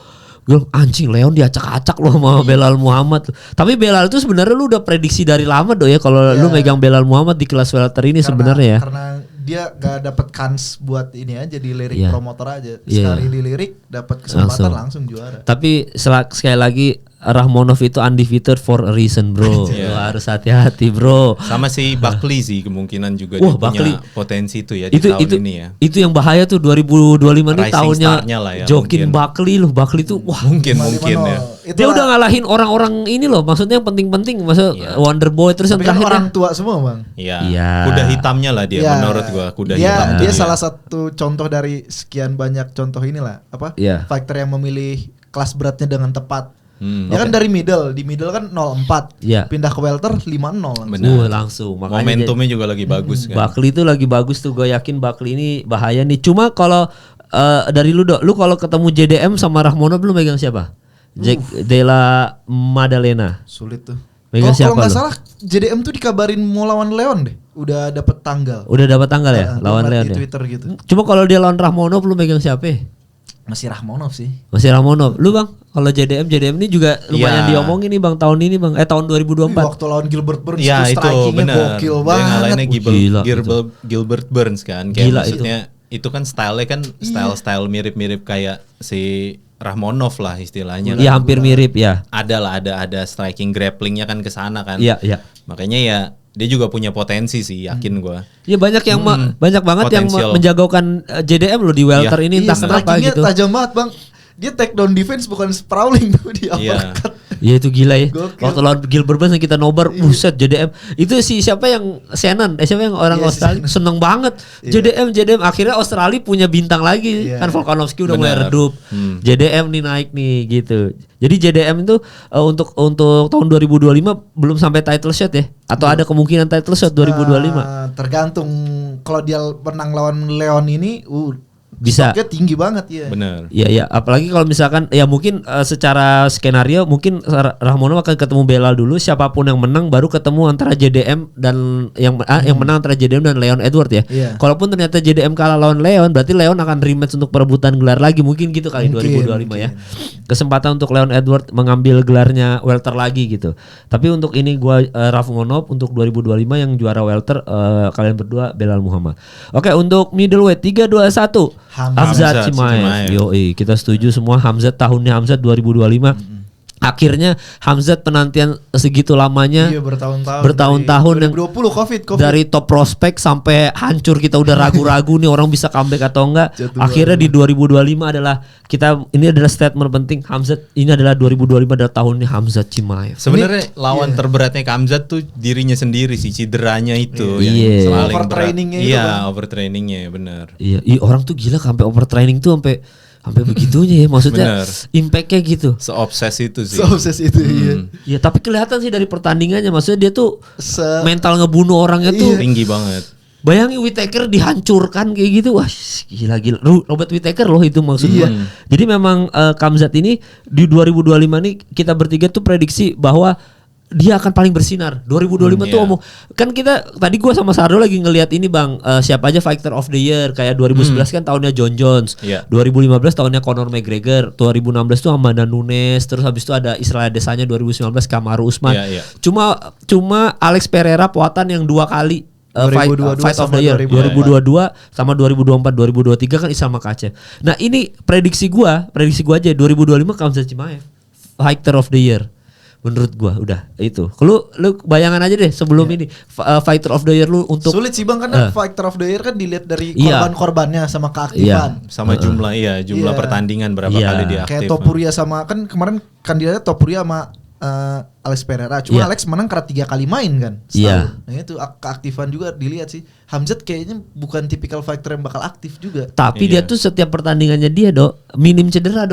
anjing Leon diacak-acak loh sama Belal Muhammad. Tapi Belal itu sebenarnya lu udah prediksi dari lama ya kalau lu megang Belal Muhammad di kelas welter ini sebenarnya ya. Karena dia gak dapet kans buat ini aja di lirik promotor aja. Sekali dilirik dapat kesempatan langsung juara. Tapi sekali lagi Rakhmonov itu undefeated for a reason bro. Lo harus hati-hati bro. Sama si Buckley sih kemungkinan juga dia punya potensi itu ya di tahun ini ya. Itu yang bahaya tuh 2025 nih tahunnya ya, Jokin Buckley loh. Buckley tuh wah mungkin ya. Dia udah ngalahin orang-orang ini loh. Maksudnya yang penting-penting, maksud Wonder Boy terus yang terakhir orang tua semua bang. Iya. Kuda hitamnya lah dia menurut gua. Kuda hitam. Dia salah satu contoh dari sekian banyak contoh inilah fighter yang memilih kelas beratnya dengan tepat. Kan dari di middle kan 04, pindah ke welter 50 langsung. Momentumnya juga lagi bagus kan. Buckley itu lagi bagus tuh, gue yakin Buckley ini bahaya nih. Cuma kalau dari lu kalau ketemu JDM sama Rakhmonov lu megang siapa? Jack Della Maddalena. Sulit tuh. Megang siapa? Kalau nggak salah JDM tuh dikabarin mau lawan Leon deh. Udah dapet tanggal. Ya, lawan Leon di ya. Twitter gitu. Cuma kalau dia lawan Rakhmonov lu megang siapa? Masih Rakhmonov sih. Masih Rakhmonov. Lu bang? Kalau JDM ini juga lumayan diomongin nih Bang tahun ini Bang. Tahun 2024. Waktu lawan Gilbert Burns Ya itu itu strikingnya bener. gokil Dia banget. ngalahinnya Gilbert Burns kan. Kayak Gila maksudnya itu kan style-nya kan style mirip-mirip kayak si Rahmonov lah istilahnya. Iya hampir mirip ya. Ada striking grapplingnya kan ke sana kan. Iya. Makanya ya dia juga punya potensi sih, yakin gua. Iya banyak yang banyak banget Potensial. yang menjagokan JDM loh di welter ini entah kenapa strikingnya gitu. tajam banget bang. Dia take down defense bukan sprawling tuh di uppercut. Iya itu gila ya. Gokil. Waktu lawan Gilbert Burns yang kita nobar, buset JDM. Itu siapa yang Shannon, siapa yang orang Iya, Australia seneng banget. JDM akhirnya Australia punya bintang lagi. Iya. Kan Volkanovski udah mulai Bener. redup. JDM nih naik nih gitu. Jadi JDM itu untuk tahun 2025 belum sampai title shot ya? Atau ada kemungkinan title shot 2025? Tergantung kalau dia menang lawan Leon ini, Bisa. stoknya tinggi banget ya. Bener. Iya, apalagi kalau misalkan ya mungkin secara skenario mungkin Rahmonov akan ketemu Belal dulu, siapapun yang menang baru ketemu antara JDM dan yang menang antara JDM dan Leon Edward ya. Iya. Kalaupun ternyata JDM kalah lawan Leon, berarti Leon akan rematch untuk perebutan gelar lagi mungkin gitu kali Mungkin, 2025 ya. Kesempatan untuk Leon Edward mengambil gelarnya welter lagi gitu. Tapi untuk ini gua Rahmonov untuk 2025 yang juara welter kalian berdua Belal Muhammad. Oke, untuk middleweight 321 Hamzat Chimaev. Yoi, kita setuju semua Hamzat tahunnya Hamzat 2025. Akhirnya Hamzat penantian segitu lamanya. Iya bertahun-tahun. Bertahun-tahun dari yang 2020 COVID. dari top prospek sampai hancur kita udah ragu-ragu nih orang bisa comeback atau enggak. Jatuh Akhirnya di 2025 adalah ini adalah statement penting Hamzat ini adalah 2025 adalah tahunnya Hamzat Chimaev. Sebenarnya lawan terberatnya Hamzat tuh dirinya sendiri sih, cederanya itu Iya. yang paling Overtrainingnya berat. itu Iya, kan. overtrainingnya benar. Iya, orang tuh gila sampai overtraining tuh sampai begitunya ya maksudnya Bener. impactnya gitu. Seobses itu sih. Seobses itu iya. Ya tapi kelihatan sih dari pertandingannya maksudnya dia tuh Se- mental ngebunuh orangnya tuh. Tinggi banget. Bayangin Whittaker dihancurkan kayak gitu. Wah, gila. Robert Whittaker loh itu maksud gua. Jadi memang Khamzat ini di 2025 nih kita bertiga tuh prediksi bahwa dia akan paling bersinar. 2025 tuh omong. Kan kita tadi gua sama Sardo lagi ngelihat ini Bang, siapa aja fighter of the year kayak 2011 kan tahunnya John Jones. Iya. 2015 tahunnya Conor McGregor, 2016 tuh Amanda Nunes, terus habis itu ada Israel Adesanya 2019 Kamaru Usman. Iya, iya. Cuma Alex Pereira Poatan yang 2 kali 2022 fight of sama the year 2024. 2022 sama 2024 2023 kan Islam Makhachev. Nah, ini prediksi gua aja 2025 Khamzat Chimaev fighter of the year. Menurut gua udah itu. Lu bayangan aja deh sebelum ini fighter of the year lu untuk sulit sih bang karena fighter of the year kan dilihat dari Iya. korban-korbannya sama keaktifan. Sama jumlah jumlah Iya. pertandingan berapa Iya. kali dia Kayak aktif. Topuria sama kan kemarin kandidatnya Topuria sama Alex Pereira. Cuma Iya. Alex menang karena 3 kali main kan. Iya. Nah itu keaktifan juga dilihat sih. Hamzat kayaknya bukan tipikal fighter yang bakal aktif juga. tapi dia Iya. tuh setiap pertandingannya dia minim cedera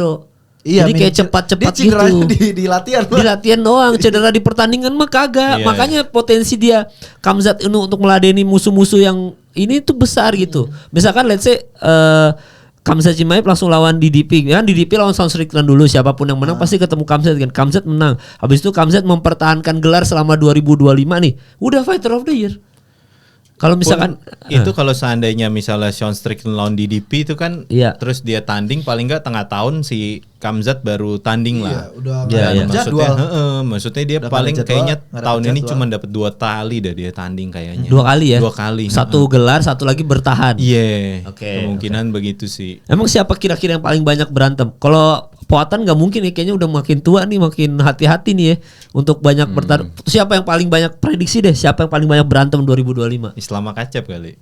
Jadi kayak cepat-cepat dia cedera gitu. di latihan. Di latihan doang, cedera di pertandingan mah kagak. Iya, Makanya potensi dia Khamzat ini untuk meladeni musuh-musuh yang ini tuh besar gitu. Misalkan let's say Khamzat Chimaev langsung lawan DDP. Kan DDP lawan Sean Strickland dulu, siapapun yang menang pasti ketemu Khamzat kan. Khamzat menang. Habis itu Khamzat mempertahankan gelar selama 2025 nih. Udah fighter of the year. Kalau misalkan Itu kalau seandainya misalnya Sean Strickland lawan DDP itu kan Iya. terus dia tanding paling nggak tengah tahun si Khamzat baru tanding lah. Iya, udah Iya, nggak iya. ada Maksudnya, jadwal. maksudnya dia Udah paling nggak ada kayaknya jadwal, nggak tahun ada ini jadwal. cuma dapat 2 kali dah dia tanding kayaknya. 2 kali ya. 2 kali. Satu gelar, satu lagi bertahan. Iya. Oke, Kemungkinan begitu sih. Emang siapa kira-kira yang paling banyak berantem? Kalau Poatan nggak mungkin ya, kayaknya udah makin tua nih, makin hati-hati nih ya untuk banyak bertarung. Siapa yang paling banyak prediksi deh? Siapa yang paling banyak berantem 2025? Islam Makhachev kali.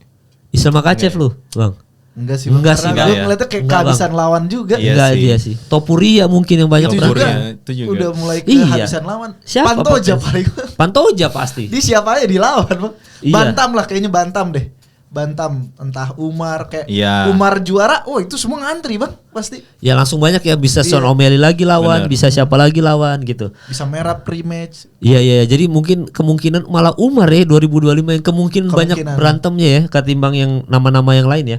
Islam Makhachev lu, Bang? Enggak sih. Enggak Bang. sih, Karena enggak gue ya. ngeliatnya kayak Enggak, kehabisan lawan juga. Iya Enggak sih. dia sih. Topuria mungkin yang banyak Itu berantem. Topuria. Itu juga. Udah mulai Iya. kehabisan lawan. Siapa Pantoja potensi? paling. Pantoja pasti. Di siapa aja dilawan, Bang. Iya. Bantam lah kayaknya Bantam deh. Bantam entah Umar kayak Iya. Umar juara, itu semua ngantri, Bang, pasti. Ya langsung banyak ya, bisa Sean Iya. O'Malley lagi lawan, Benar. bisa siapa lagi lawan gitu. Bisa merah pre-match. Iya, jadi mungkin kemungkinan malah Umar ya 2025 yang kemungkinan banyak Kemungkinan. berantemnya ya ketimbang yang nama-nama yang lain ya.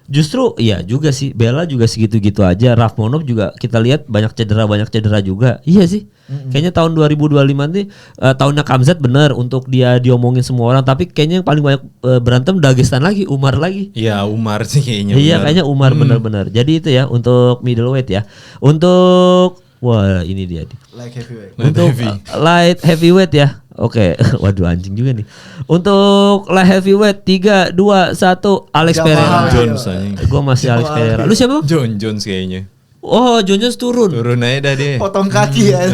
Justru iya juga sih, Bella juga segitu-gitu aja. Rahmonov juga kita lihat banyak cedera juga. Iya sih. Kayaknya tahun 2025 nih tahunnya Khamzat bener untuk dia diomongin semua orang, tapi kayaknya yang paling banyak berantem Dagestan lagi, Umar lagi. Iya, Umar sih kayaknya. Iya benar. kayaknya Umar bener-bener. Jadi itu ya untuk middleweight ya. Untuk Wah, ini dia. Like heavyweight. Untuk light heavyweight ya. Oke. Waduh anjing juga nih. Untuk light heavyweight 3 2 1 Alex Jamal Pereira. Jones aja. Gua masih Alex Pereira. Lu siapa? Bang? John Jones kayaknya. Oh, John Jones turun. Turun aja dah dia. Potong kaki ya.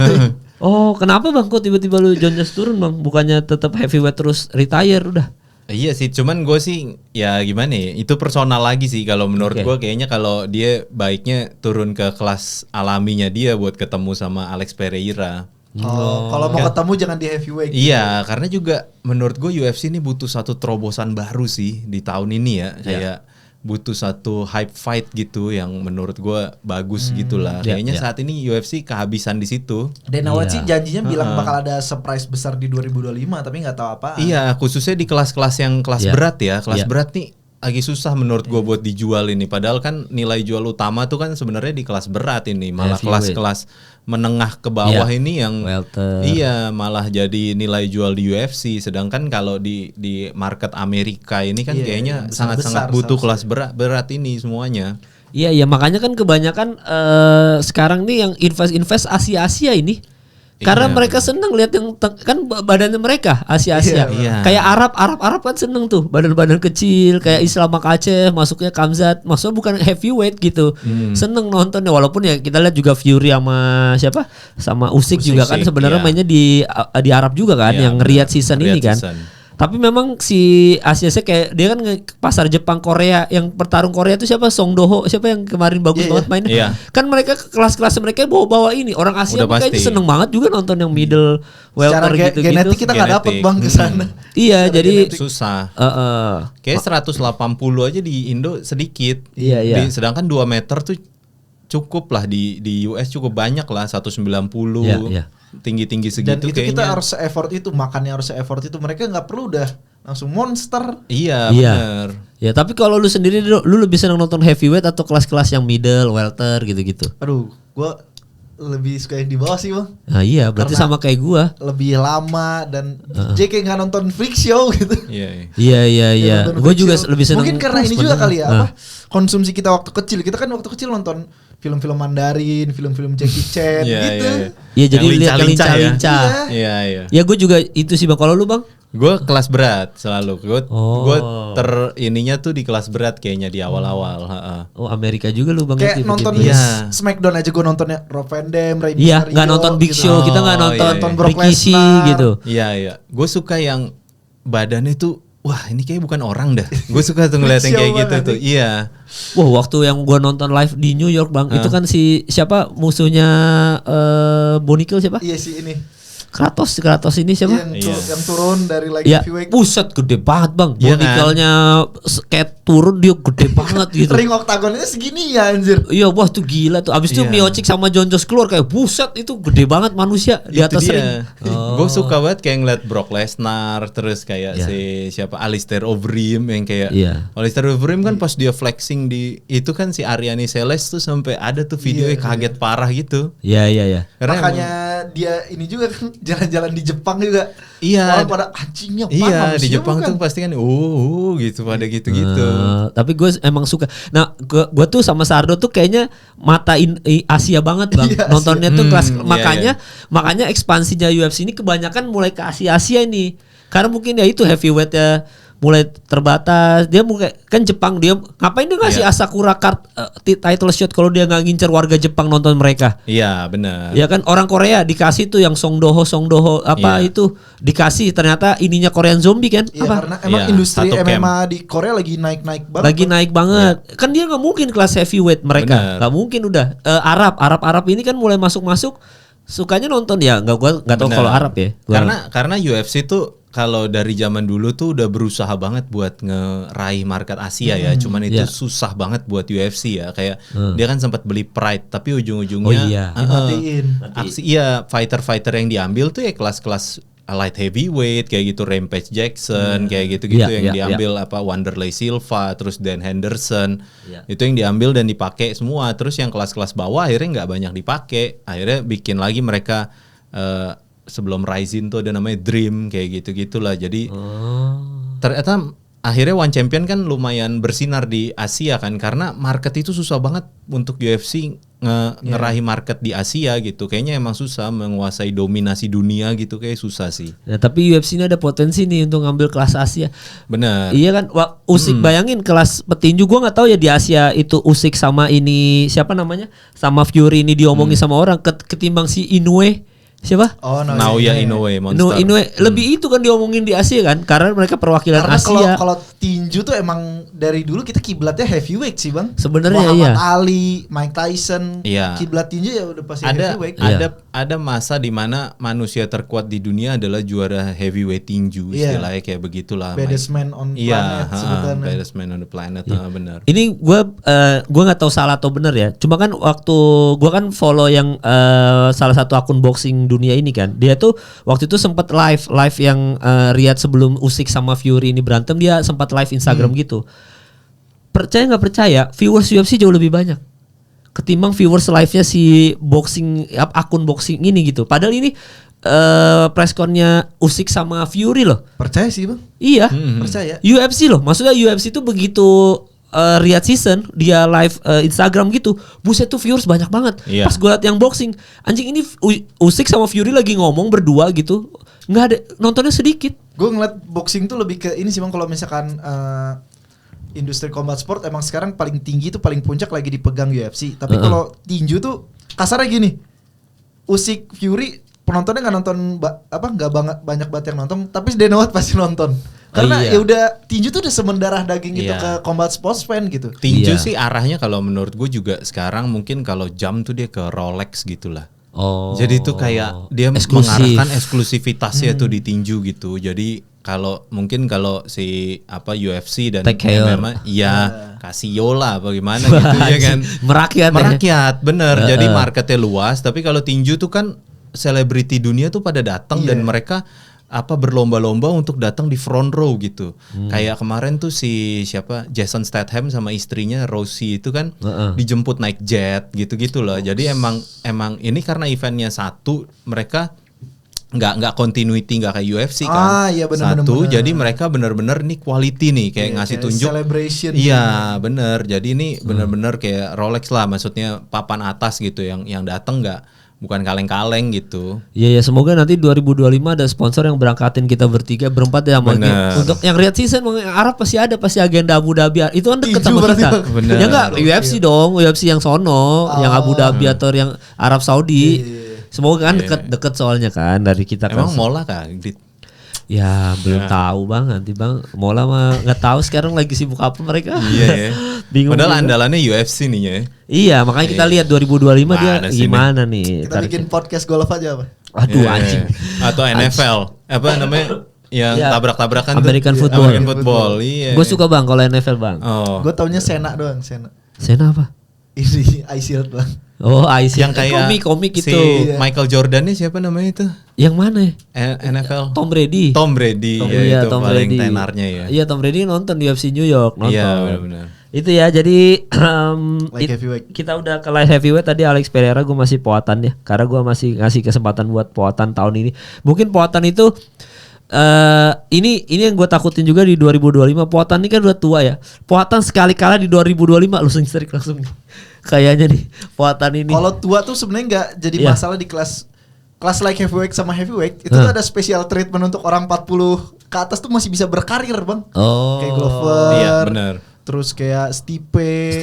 Oh, kenapa Bang kok tiba-tiba lu John Jones turun Bang? Bukannya tetap heavyweight terus retire udah? Iya sih, cuman gue sih ya gimana ya, itu personal lagi sih kalau menurut gue kayaknya kalau dia baiknya turun ke kelas alaminya dia buat ketemu sama Alex Pereira. Oh, kalau mau ketemu jangan di heavyweight. Iya, karena juga menurut gue UFC ini butuh satu terobosan baru sih di tahun ini ya, kayak butuh satu hype fight gitu yang menurut gue bagus gitulah. Kayaknya saat ini UFC kehabisan di situ. Dana White sih janjinya bilang bakal ada surprise besar di 2025 tapi nggak tahu apa. Iya, khususnya di kelas-kelas yang kelas berat ya. Kelas berat nih lagi susah menurut gue buat dijual ini. Padahal kan nilai jual utama tuh kan sebenarnya di kelas berat ini. Malah kelas-kelas menengah ke bawah ini yang welter. Iya, malah jadi nilai jual di UFC. Sedangkan kalau di market Amerika ini kan kayaknya sangat-sangat butuh kelas berat ini semuanya. Iya, makanya kan kebanyakan sekarang nih yang invest Asia ini. Karena mereka seneng lihat yang kan badannya mereka Asia. Iya. Kayak Arab kan seneng tuh badan-badan kecil kayak Islam Makhachev masuknya Khamzat, maksudnya bukan heavyweight gitu. Seneng nontonnya walaupun ya kita lihat juga Fury sama siapa? Sama Usyk juga kan sebenarnya mainnya di Arab juga kan yang Riyadh season ini kan. Tapi memang si Asia kayak dia kan pasar Jepang Korea yang pertarung Korea itu siapa Song Do-ho siapa yang kemarin bagus banget mainnya. Kan mereka kelas-kelas mereka bawa ini orang Asia kayaknya seneng banget juga nonton yang middle welter gitu. Genetik kita nggak dapet Bang ke sana. Iya jadi susah. Kayak 180 aja di Indo sedikit. Iya. Sedangkan 2 meter tuh cukup lah di US cukup banyak lah 190. Iya. Tinggi-tinggi segitu. Dan itu kayaknya. kita harus se-effort itu, makannya harus se-effort itu. Mereka nggak perlu udah langsung monster. Iya benar. Ya tapi kalau lu sendiri lu lebih senang nonton heavyweight atau kelas-kelas yang middle, welter gitu-gitu? Aduh, gua lebih suka yang di bawah sih Bang. Nah iya berarti karena sama kayak gua. Lebih lama dan J kayak nggak nonton freak show gitu. Iya. Gua juga lebih senang. Mungkin karena ini juga kali ya apa konsumsi kita waktu kecil. Kita kan waktu kecil nonton film-film Mandarin, film-film Jackie Chan gitu. Iya jadi lihat yang lincah-lincah. Iya. Ya gue juga itu sih Bang. Kalau lu Bang? Gue kelas berat selalu. Gue ininya tuh di kelas berat kayaknya di awal-awal. Oh Amerika juga lu Bang. Kayak nonton Smackdown aja gue nontonnya Rob Van Dam, Rey Mysterio. Iya nggak nonton Big Show, kita nggak nonton Brock Lesnar gitu. Iya. Gue suka yang badannya tuh wah ini kayak bukan orang dah. Gue suka tuh ngeliat yang kayak gitu tuh. Iya. Wah waktu yang gue nonton live di New York Bang, itu kan si siapa musuhnya Bonikel siapa? Iya sih ini. Kratos ini siapa? Yang turun dari lagi heavyweight. Buset gede banget Bang. Bonikelnya kayak turun dia gede banget gitu. Ring oktagonnya segini ya anjir. Iya wah tuh gila tuh. Abis itu Miocic sama Jon Jones keluar kayak buset itu gede banget manusia di atas ring. Gue suka banget kayak ngeliat Brock Lesnar terus kayak si siapa Alistair Overeem yang kayak Alistair Overeem kan pas dia flexing di itu kan si Ariane Celeste tuh sampai ada tuh videonya kaget parah gitu. Iya. Makanya dia ini juga kan jalan-jalan di Jepang juga. Iya. Pada anjingnya iya di Jepang bukan? Tuh pasti kan gitu pada gitu-gitu. Tapi gue emang suka. Nah gue tuh sama Sardo tuh kayaknya matain Asia banget Bang. Nontonnya tuh kelas makanya ekspansinya UFC ini kebanyakan mulai ke Asia ini. Karena mungkin ya itu heavyweight ya mulai terbatas. Dia mungkin kan Jepang dia ngapain dia ngasih Asakura card title shot kalau dia nggak ngincer warga Jepang nonton mereka. Iya benar. Ya kan orang Korea dikasih tuh yang Song Do-ho apa itu dikasih ternyata ininya Korean Zombie kan? Iya karena emang industri MMA di Korea lagi naik banget. Lagi naik banget. Kan dia nggak mungkin kelas heavyweight mereka. Nggak mungkin udah Arab ini kan mulai masuk sukanya nonton ya nggak tahu kalau Arab ya. Karena UFC tuh kalau dari zaman dulu tuh udah berusaha banget buat ngeraih market Asia ya. Cuman itu susah banget buat UFC ya. Kayak dia kan sempat beli Pride tapi ujung-ujungnya fighter-fighter yang diambil tuh ya kelas-kelas light heavyweight kayak gitu Rampage Jackson kayak gitu-gitu yang diambil apa Wanderlei Silva terus Dan Henderson. Itu yang diambil dan dipakai semua. Terus yang kelas-kelas bawah akhirnya nggak banyak dipakai. Akhirnya bikin lagi mereka sebelum Ryzen tuh ada namanya Dream kayak gitu-gitulah. Jadi ternyata akhirnya One Champion kan lumayan bersinar di Asia kan, karena market itu susah banget untuk UFC ngerahi market di Asia gitu. Kayaknya emang susah menguasai dominasi dunia gitu, kayak susah sih. Ya, tapi UFC ini ada potensi nih untuk ngambil kelas Asia. Bener. Iya kan, Usyk bayangin kelas petinju, gua nggak tahu ya di Asia itu Usyk sama ini siapa namanya, sama Fury ini diomongin sama orang ketimbang si Inoue. Siapa? Oh, Naoya Inoue, Monster. Inoue lebih itu kan diomongin di Asia kan, karena mereka perwakilan Asia. Kalau tinju tuh emang dari dulu kita kiblatnya heavyweight sih bang. Sebenarnya Muhammad Ali, Mike Tyson, Iya. kiblat tinju ya udah pasti heavyweight. Ada masa di mana manusia terkuat di dunia adalah juara heavyweight tinju, istilahnya kayak begitulah. Baddest man on planet sebenarnya. Baddest man on the planet, benar. Ini gua nggak tahu salah atau benar ya. Cuma kan waktu gua kan follow yang salah satu akun boxing dunia ini kan, dia tuh waktu itu sempat live yang Riyadh sebelum Usyk sama Fury ini berantem, dia sempat live Instagram gitu. Percaya nggak percaya, viewers UFC jauh lebih banyak ketimbang viewers live-nya si boxing akun boxing ini gitu. Padahal ini press con-nya Usyk sama Fury loh. Percaya sih bang? Iya. Percaya. UFC loh, maksudnya UFC tuh begitu Riyadh season dia live Instagram gitu, buset tuh viewers banyak banget. Pas gue liat yang boxing, anjing ini Usyk sama Fury lagi ngomong berdua gitu, nggak ada, nontonnya sedikit. Gue ngeliat boxing tuh lebih ke ini sih bang, kalau misalkan industri combat sport emang sekarang paling tinggi tuh paling puncak lagi dipegang UFC. Tapi kalau tinju tuh kasarnya gini, Usyk Fury penontonnya nggak nonton nggak banyak banget yang nonton, tapi Dana White pasti nonton. Karena ya udah tinju tuh udah semendarah daging gitu ke combat sports fan gitu. Tinju sih arahnya kalau menurut gue juga sekarang mungkin kalau jam tuh dia ke Rolex gitulah. Jadi itu kayak dia mengarahkan eksklusivitasnya tuh di tinju gitu. Jadi kalau si UFC dan MMA Casio lah bagaimana gitu ya kan. Merakyat bener. Jadi marketnya luas, tapi kalau tinju tuh kan selebriti dunia tuh pada datang dan mereka berlomba-lomba untuk datang di front row gitu. Kayak kemarin tuh si Jason Statham sama istrinya Rosie itu kan dijemput naik jet gitu-gitu loh. Jadi emang ini karena eventnya satu, mereka nggak continuity, nggak kayak UFC kan. Iya, bener, satu, bener. jadi mereka bener-bener nih quality nih, kayak ngasih tunjuk celebration. Iya bener. Jadi ini bener-bener kayak Rolex lah, maksudnya papan atas gitu, yang datang bukan kaleng-kaleng gitu. Iya ya, semoga nanti 2025 ada sponsor yang berangkatin kita berempat ya sama untuk yang Riyadh season, yang Arab pasti agenda Abu Dhabi. Itu kan deket sama kita. Ya enggak, UFC dong, UFC yang sono, yang Abu Dhabi atau yang Arab Saudi. Semoga kan deket soalnya kan dari kita. Emang Mola kah? Ya belum tahu bang, nanti bang Mola mah nggak tahu sekarang lagi sibuk apa mereka. Iya ya. Bingung. Padahal andalannya UFC nih ya. Iya, makanya kita lihat 2025 dia gimana nih. Kita bikin podcast golf aja apa? Aduh anjing. Atau NFL apa namanya? Yang tabrak-tabrakan American tuh. football. American football. Iya. Gue suka bang kalau NFL bang. Gue taunya Sena doang, Sena. Sena apa? Ini Ice Shield bang. Oh, Ice yang kayak komik si itu. Michael Jordan nih siapa namanya itu? Yang mana? NFL. Tom Brady. Iya, itu Tom paling Brady. Tenarnya ya. Iya, Tom Brady nonton di UFC New York, nonton. Iya, benar-benar. Itu ya, jadi kita udah ke live heavyweight tadi. Alex Pereira gue masih poatan ya, karena gue masih ngasih kesempatan buat poatan tahun ini. Mungkin poatan itu ini yang gue takutin juga di 2025. Poatan ini kan udah tua ya. Poatan sekali kalah di 2025 losing streak langsung nih. Kayaknya nih poatan ini. Kalau tua tuh sebenarnya nggak jadi masalah di kelas light heavyweight sama heavyweight. Itu tuh ada special treatment untuk orang 40 ke atas tuh masih bisa berkarir bang. Kayak Glover. Iya benar. Terus kayak Stipe.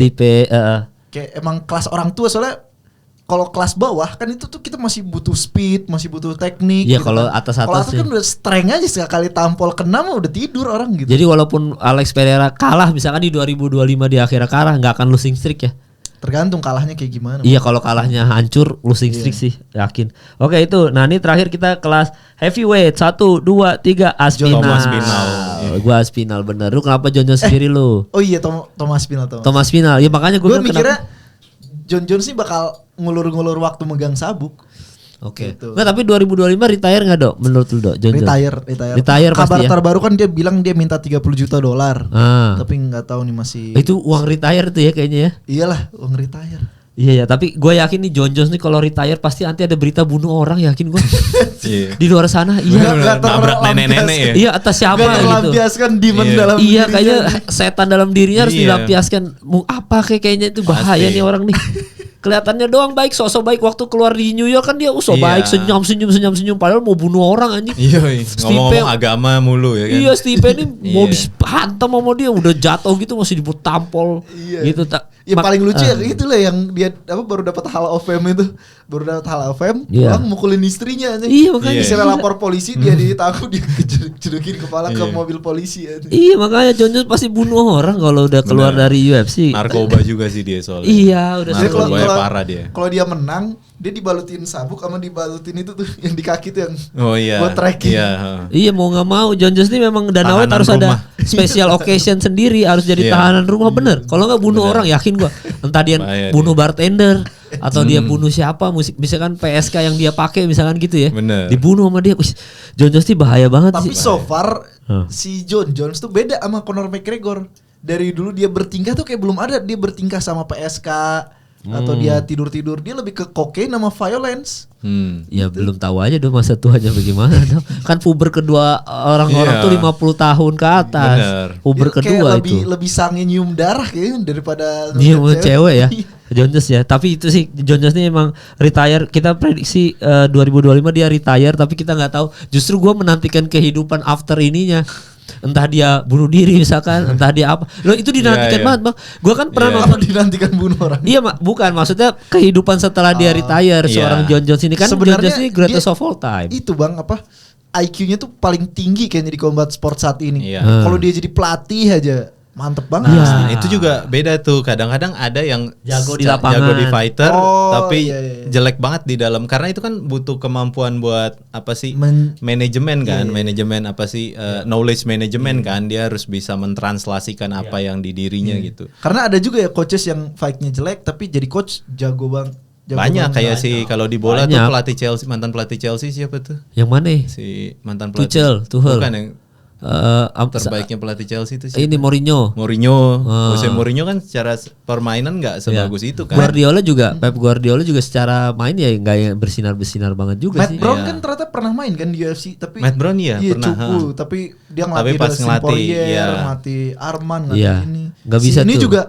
Kayak emang kelas orang tua, soalnya kalau kelas bawah kan itu tuh kita masih butuh speed, masih butuh teknik. Iya, gitu kalau kan. atas Kalau atas kan udah strength aja, sekali tampol kena mah udah tidur orang gitu. Jadi walaupun Alex Pereira kalah misalkan di 2025 di akhir kalah, nggak akan losing streak ya. Tergantung kalahnya kayak gimana. Iya, kalau kalahnya hancur losing streak sih, yakin. Oke itu. Nah ini terakhir kita kelas heavyweight 1, 2, 3 Aspinal. Gua Aspinal bener. Lu kenapa John sendiri lu? Oh iya Thomas Aspinal. Thomas Aspinal. Ya makanya gue mikirnya John sih bakal ngulur-ngulur waktu megang sabuk. Oke. Gitu. Nggak, tapi 2025 retire nggak Dok? Menurut lu Dok? Retire kabar pasti ya? terbaru kan dia bilang dia minta 30 juta dolar. Tapi nggak tahu nih masih. Itu uang retire tuh ya kayaknya ya? Iyalah uang retire. Iya ya, tapi gue yakin nih Jon Jones nih kalau retire pasti nanti ada berita bunuh orang, yakin gue. Di luar sana, iya. Nabrak nenek-nenek ya. Iya, atas siapa gak gitu. terlampiaskan demon dalam Iya, dirinya. kayaknya setan dalam dirinya harus dilampiaskan. Apa kayaknya itu bahaya nih orang nih. Kelihatannya doang baik, sosok baik waktu keluar di New York kan dia baik, senyum padahal mau bunuh orang anjing. Iya, ngomong-ngomong agama mulu ya kan. Iya, Stipe ini mau dihantam sama dia udah jatuh gitu masih ditampol gitu tak. Ya paling lucu ya itulah yang dia baru dapat Hall of Fame itu. Baru dapat Hall of Fame, pulang mukulin istrinya anjing. Iya, makanya istilah lapor polisi dia ditangkap dia cedukin kepala ke mobil polisi anjing. Iya, makanya Jon Jones pasti bunuh orang kalau udah keluar dari UFC. Narkoba juga sih dia soalnya. Iya, udah narkoba parah dia. Kalau dia menang, dia dibalutin sabuk sama dibalutin itu tuh yang di kaki tuh yang buat trekking. Iya, mau nggak mau Jon Jones ini memang Dana White harus ada special occasion sendiri, harus jadi tahanan rumah bener. Kalau nggak bunuh orang yakin gua. Entah dia bunuh bartender atau dia bunuh siapa, misalkan PSK yang dia pakai misalkan gitu ya. Bener. Dibunuh sama dia. Jon Jones ini bahaya banget Tapi sih. so far si Jon Jones tuh beda sama Conor McGregor. Dari dulu dia bertingkah tuh kayak belum ada dia bertingkah sama PSK atau dia tidur-tidur, dia lebih ke cocaine sama violence. Ya belum tahu aja dong masa tuanya bagaimana dong. Kan puber kedua orang-orang tuh 50 tahun ke atas. Bener. Puber Dia kedua kayak itu. lebih sange nyium darah kayaknya daripada Nyium cewek ya. Jon Jones ya. Tapi itu sih Jon Jones ini emang retire. Kita prediksi 2025 dia retire, tapi kita nggak tahu. Justru gue menantikan kehidupan after ininya. Entah dia bunuh diri misalkan, entah dia apa. Loh itu dinantikan banget, Bang. Gua kan pernah nonton dinantikan bunuh orang. Iya, bukan maksudnya kehidupan setelah dia retire seorang Jon Jones ini kan. Jon Jones ini greatest of all time. Itu Bang IQ-nya tuh paling tinggi kayaknya di combat sport saat ini. Kalau dia jadi pelatih aja mantep banget. Nah, itu juga beda tuh. Kadang-kadang ada yang jago di lapangan, jago di fighter, tapi jelek banget di dalam. Karena itu kan butuh kemampuan buat apa sih? Manajemen kan, manajemen apa sih? Knowledge management kan. Dia harus bisa mentranslasikan apa yang di dirinya gitu. Karena ada juga ya coaches yang fight-nya jelek, tapi jadi coach jago bang. Banyak kayak si kalau di bola tuh pelatih Chelsea, mantan pelatih Chelsea siapa tuh? Yang mana? Si mantan pelatih Tuchel. Bukan yang terbaiknya pelatih Chelsea itu siapa? Ini Mourinho. Jose Mourinho kan secara permainan nggak sebagus itu kan. Guardiola juga, Pep Guardiola juga secara main ya nggak yang bersinar-bersinar banget juga Matt sih. Matt Brown kan ternyata pernah main kan di UFC, tapi Matt Brown pernah. Cupu, tapi dia ngelatih pas ngelatih, ngelatih Arman, ngelatih ini. Nggak bisa ini tuh. juga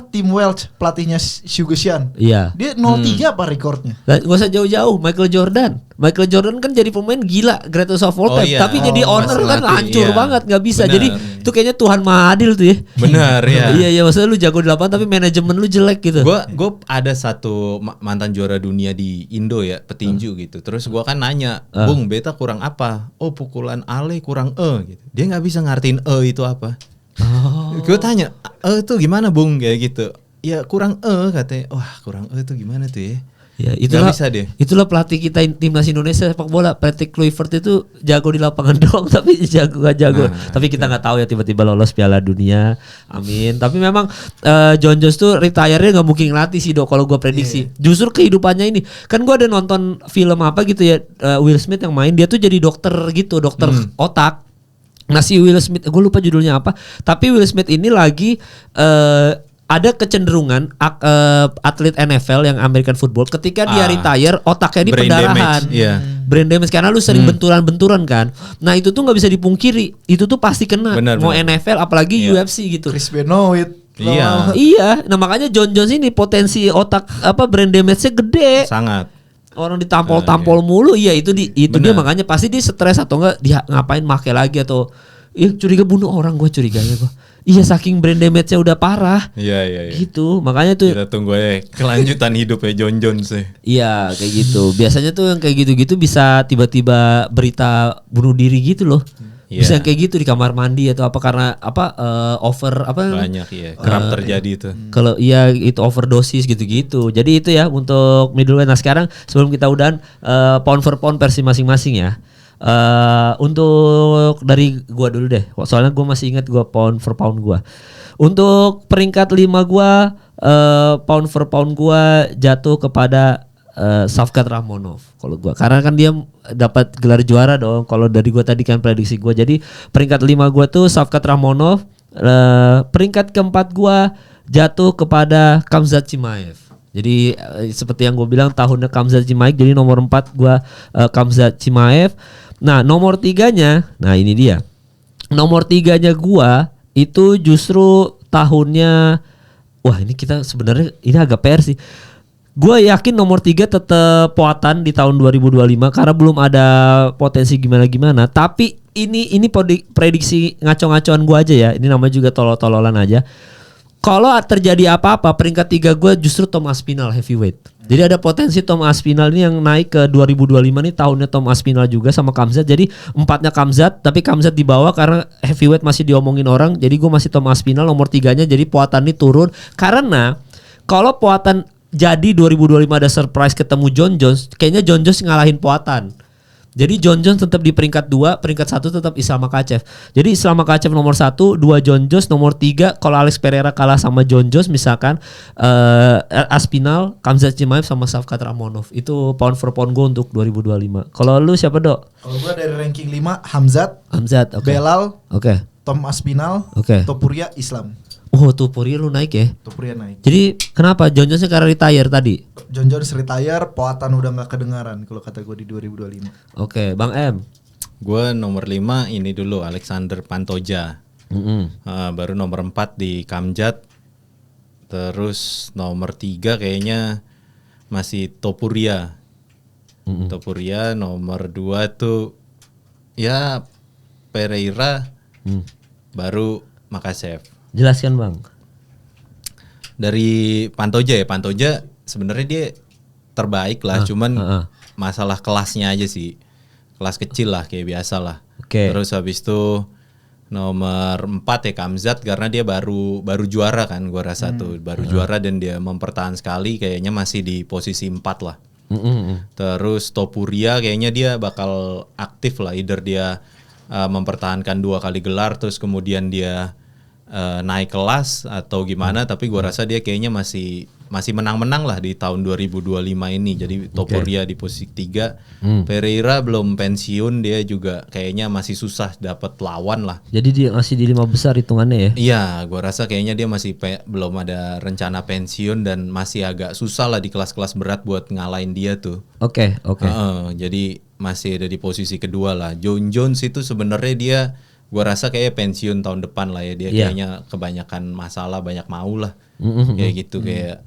Tim Welch pelatihnya Hugo Xian. Iya. Dia 0-3 apa rekornya? Gak usah jauh-jauh, Michael Jordan kan jadi pemain gila, greatest of all time. Tapi jadi owner kan hancur banget, nggak bisa. Bener. Jadi itu kayaknya Tuhan Maha Adil tuh ya. Benar ya. Iya, maksudnya lu jago di lapangan tapi manajemen lu jelek gitu. Gue ada satu mantan juara dunia di Indo ya, petinju gitu. Terus gue kan nanya, Bung, beta kurang apa? Oh, pukulan Ale kurang gitu. Dia nggak bisa ngartiin itu apa. Gue tanya, itu gimana Bung kayak gitu? Ya kurang katanya. Wah kurang itu gimana tuh ya? Ya itulah pelatih kita timnas Indonesia sepak bola. Patrick Kluivert itu jago di lapangan doang tapi gak jago. Tapi kita nggak tahu ya tiba-tiba lolos Piala Dunia. Amin. Tapi memang Jon Jones tuh retire-nya nggak mungkin ngelatih sih dok. Kalau gue prediksi. Justru kehidupannya ini kan gue ada nonton film apa gitu ya, Will Smith yang main, dia tuh jadi dokter gitu, dokter otak. Nah si Will Smith, gue lupa judulnya apa. Tapi Will Smith ini lagi ada kecenderungan atlet NFL yang American football ketika dia retire otaknya ini pendarahan, brain damage karena lu sering benturan-benturan kan. Nah itu tuh nggak bisa dipungkiri, itu tuh pasti kena. Mau NFL apalagi UFC gitu. Chris Benoit. Iya. Nah makanya Jon Jones ini potensi otak brain damage-nya gede. Sangat. Orang ditampol-tampol mulu, iya itu dia makanya pasti dia stres atau enggak dia ngapain make lagi atau curiga bunuh orang, gue curiganya gue. Iya saking brain damage-nya udah parah. Iya. Gitu, makanya tuh kita tunggu aja kelanjutan hidupnya Jon Jones sih. Iya, kayak gitu. Biasanya tuh yang kayak gitu-gitu bisa tiba-tiba berita bunuh diri gitu loh. Bisa kayak gitu di kamar mandi atau apa karena over banyak kerap terjadi itu. Kalau itu overdosis gitu-gitu. Jadi itu ya untuk middleweight. Nah sekarang sebelum kita udahan pound for pound versi masing-masing ya. Untuk dari gua dulu deh. Soalnya gua masih ingat gua pound for pound gua. Untuk peringkat 5 gua pound for pound gua jatuh kepada Shavkat Rakhmonov kalau gua, karena kan dia dapat gelar juara dong. Kalau dari gua tadi kan prediksi gua, jadi peringkat 5 gua tuh Shavkat Rakhmonov. Peringkat keempat gua jatuh kepada Khamzat Chimaev. Jadi seperti yang gue bilang tahunnya Khamzat Chimaev, jadi nomor 4 gue Khamzat Chimaev. Nah nomor 3-nya, nah ini dia. Nomor 3-nya gue itu justru tahunnya, wah ini kita sebenarnya ini agak PR sih. Gue yakin nomor 3 tetap Poatan di tahun 2025 karena belum ada potensi gimana-gimana. Tapi ini prediksi ngaco-ngacoan gue aja ya. Ini namanya juga tolol-tololan aja. Kalau terjadi apa-apa, peringkat 3 gue justru Tom Aspinall heavyweight. Jadi ada potensi Tom Aspinall ini yang naik ke 2025 nih, tahunnya Tom Aspinall juga sama Khamzat. Jadi 4-nya Khamzat, tapi Khamzat di bawah karena heavyweight masih diomongin orang. Jadi gue masih Tom Aspinall nomor 3-nya. Jadi Poatan ini turun karena kalau Poatan jadi 2025 ada surprise ketemu John Jones, kayaknya John Jones ngalahin Poatan. Jadi John Jones tetap di peringkat 2, peringkat 1 tetap Islam Makhachev. Jadi Islam Makhachev nomor 1, 2 John Jones, nomor 3 kalau Alex Pereira kalah sama John Jones misalkan Aspinall, Khamzat Chimaev sama Shavkat Rakhmonov. Itu pound for pound gue untuk 2025. Kalau lu siapa, Dok? Kalau gue dari ranking 5 Hamzat, okay. Belal, Tom Aspinall, Topuria, Islam. Oh, Topuria lu naik ya? Topuria naik. Jadi kenapa John Jones karena retire tadi? John Jones retire, Poatan udah nggak kedengaran kalau kata gue di 2025. Oke, Bang M. Gue nomor 5 ini dulu Alexander Pantoja. Baru nomor 4 di Khamzat. Terus nomor 3 kayaknya masih Topuria. Topuria nomor 2 tuh ya Pereira. Baru Makhachev. Jelaskan, Bang. Dari Pantoja ya, Pantoja sebenarnya dia terbaik lah, cuman masalah kelasnya aja sih. Kelas kecil lah kayak biasa lah. Terus habis itu nomor 4 ya Khamzat karena dia baru juara kan, gua rasa tuh baru juara dan dia mempertahankan sekali, kayaknya masih di posisi 4 lah. Terus Topuria kayaknya dia bakal aktif lah, either dia mempertahankan 2 kali gelar terus kemudian dia naik kelas atau gimana, tapi gua rasa dia kayaknya masih menang-menang lah di tahun 2025 ini. Jadi Topuria di posisi 3, Pereira belum pensiun, dia juga kayaknya masih susah dapat lawan lah. Jadi dia masih di 5 besar hitungannya ya? Iya, gua rasa kayaknya dia masih belum ada rencana pensiun dan masih agak susah lah di kelas-kelas berat buat ngalahin dia tuh. Oke. Jadi masih ada di posisi kedua lah. John Jones itu sebenarnya dia gua rasa kayak pensiun tahun depan lah ya, dia kayaknya kebanyakan masalah, banyak mau lah. Kayak gitu kayak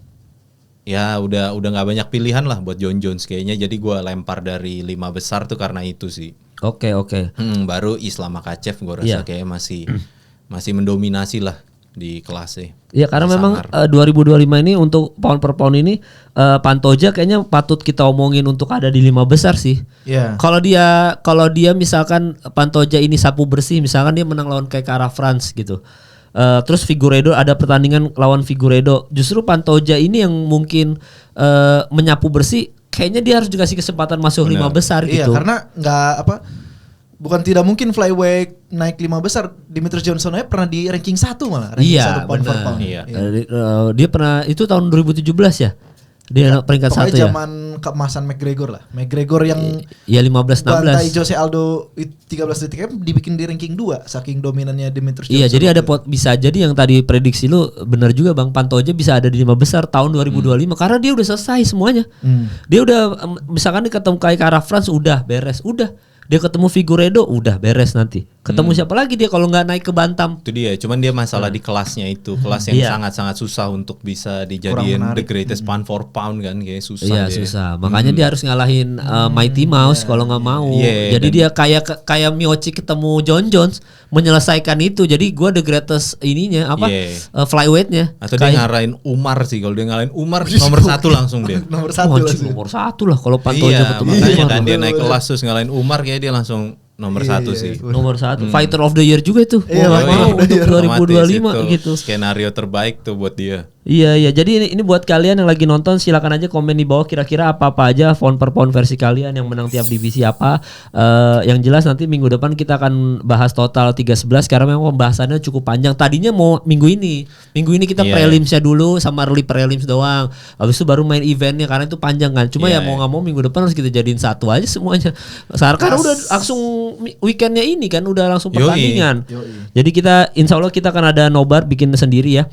ya udah nggak banyak pilihan lah buat John Jones kayaknya, jadi gua lempar dari 5 besar tuh karena itu sih. Oke. Baru Islam Makhachev gua rasa kayak masih mendominasi lah di kelasnya. Iya karena memang 2025 ini untuk pound per pound ini Pantoja kayaknya patut kita omongin untuk ada di 5 besar sih. Kalau dia misalkan Pantoja ini sapu bersih, misalkan dia menang lawan kayak Kara France gitu. Terus Figueiredo ada pertandingan lawan Figueiredo, justru Pantoja ini yang mungkin menyapu bersih, kayaknya dia harus dikasih kesempatan masuk 5 besar gitu. Iya, karena bukan tidak mungkin flyweight naik 5 besar. Dimitri Johnson aja pernah di ranking 1 malah, ranking 1 pound for pound. Dia pernah itu tahun 2017 ya. Dia peringkat 1 ya. Zaman keemasan McGregor lah. McGregor yang 15-16. Bantai Jose Aldo 13 detik dibikin di ranking 2 saking dominannya Dimitri Johnson. Iya, jadi ada bisa jadi yang tadi prediksi lu benar juga Bang, Pantoja bisa ada di 5 besar tahun 2025 karena dia udah selesai semuanya. Dia udah misalkan dia ketemu kayak Kara France udah beres, udah. Dia ketemu Figueiredo udah beres nanti. Ketemu siapa lagi dia kalau nggak naik ke bantam? Itu dia, cuman dia masalah di kelasnya itu. Kelas yang sangat-sangat susah untuk bisa dijadiin the greatest pound for pound kan, kayak susah. Iya, susah. Makanya dia harus ngalahin Mighty Mouse kalau nggak mau. Jadi dia kayak Miocic ketemu John Jones menyelesaikan itu. Jadi gua the greatest ininya flyweight-nya. Atau dia ngarahin Umar sih. Kalau dia ngalahin Umar nomor 1 langsung dia. nomor 1 lah kalau Pantoja ketemu. Makanya kan dia naik kelas terus ngalahin Umar, kayak dia langsung nomor 1 sih. Nomor 1. Fighter of the Year juga itu. Mau untuk 2025 gitu. Skenario terbaik tuh buat dia. Iya. Jadi ini buat kalian yang lagi nonton, silakan aja komen di bawah kira-kira apa-apa aja pound per pound versi kalian yang menang tiap divisi apa. Yang jelas nanti minggu depan kita akan bahas total 3-11 karena memang pembahasannya cukup panjang. Tadinya mau minggu ini kita prelimsnya dulu sama early prelims doang. Habis itu baru main eventnya karena itu panjang kan. Cuma ya mau nggak mau minggu depan harus kita jadiin satu aja semuanya. Karena udah langsung weekendnya ini kan udah langsung pertandingan. Jadi kita insya Allah kita akan ada nobar bikin sendiri ya.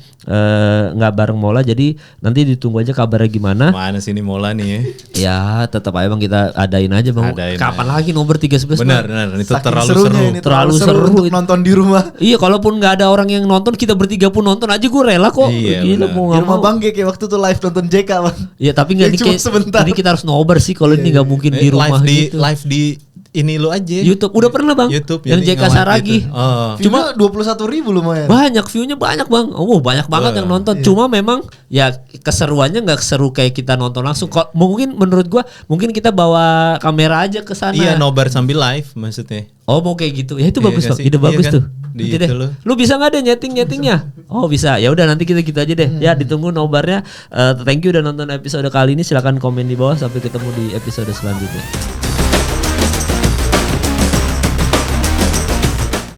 Nggak bareng Mola. Jadi nanti ditunggu aja kabarnya gimana. Mana sini Mola nih ya. Ya tetap aja Bang, kita adain aja Bang. Kapan lagi nobar 311? Benar, itu Saking terlalu serunya seru. ini, Terlalu seru untuk itu. nonton di rumah. Iya, kalaupun nggak ada orang yang nonton, kita bertiga pun nonton aja gue rela kok. Iya, Gila, benar. mau Di nggak rumah mau. Bang kayak waktu tuh live nonton JK Bang. Iya, tapi nggak Yang cuma sebentar. ini kita harus nobar sih. Kalau ini nggak mungkin di rumah gitu. Live di ini lu aja. YouTube udah pernah Bang. YouTube yang jadi JK nge-live Saragi. gitu. Oh. Cuma 21.000 lumayan. Banyak view-nya banyak Bang. Oh, banyak banget yang nonton. Cuma memang ya keseruannya nggak seru kayak kita nonton langsung. Kok mungkin menurut gua mungkin kita bawa kamera aja ke sana. Iya, nobar sambil live maksudnya. Oh, mau kayak gitu. Ya itu Iya bagus nggak Bang. sih? Ide Iya bagus kan? tuh. Di Nanti deh. itu lu. Lu bisa nggak deh nyetingnya? Oh, bisa. Ya udah nanti kita gitu aja deh. Ya ditunggu nobarnya. Thank you udah nonton episode kali ini. Silakan komen di bawah. Sampai ketemu di episode selanjutnya.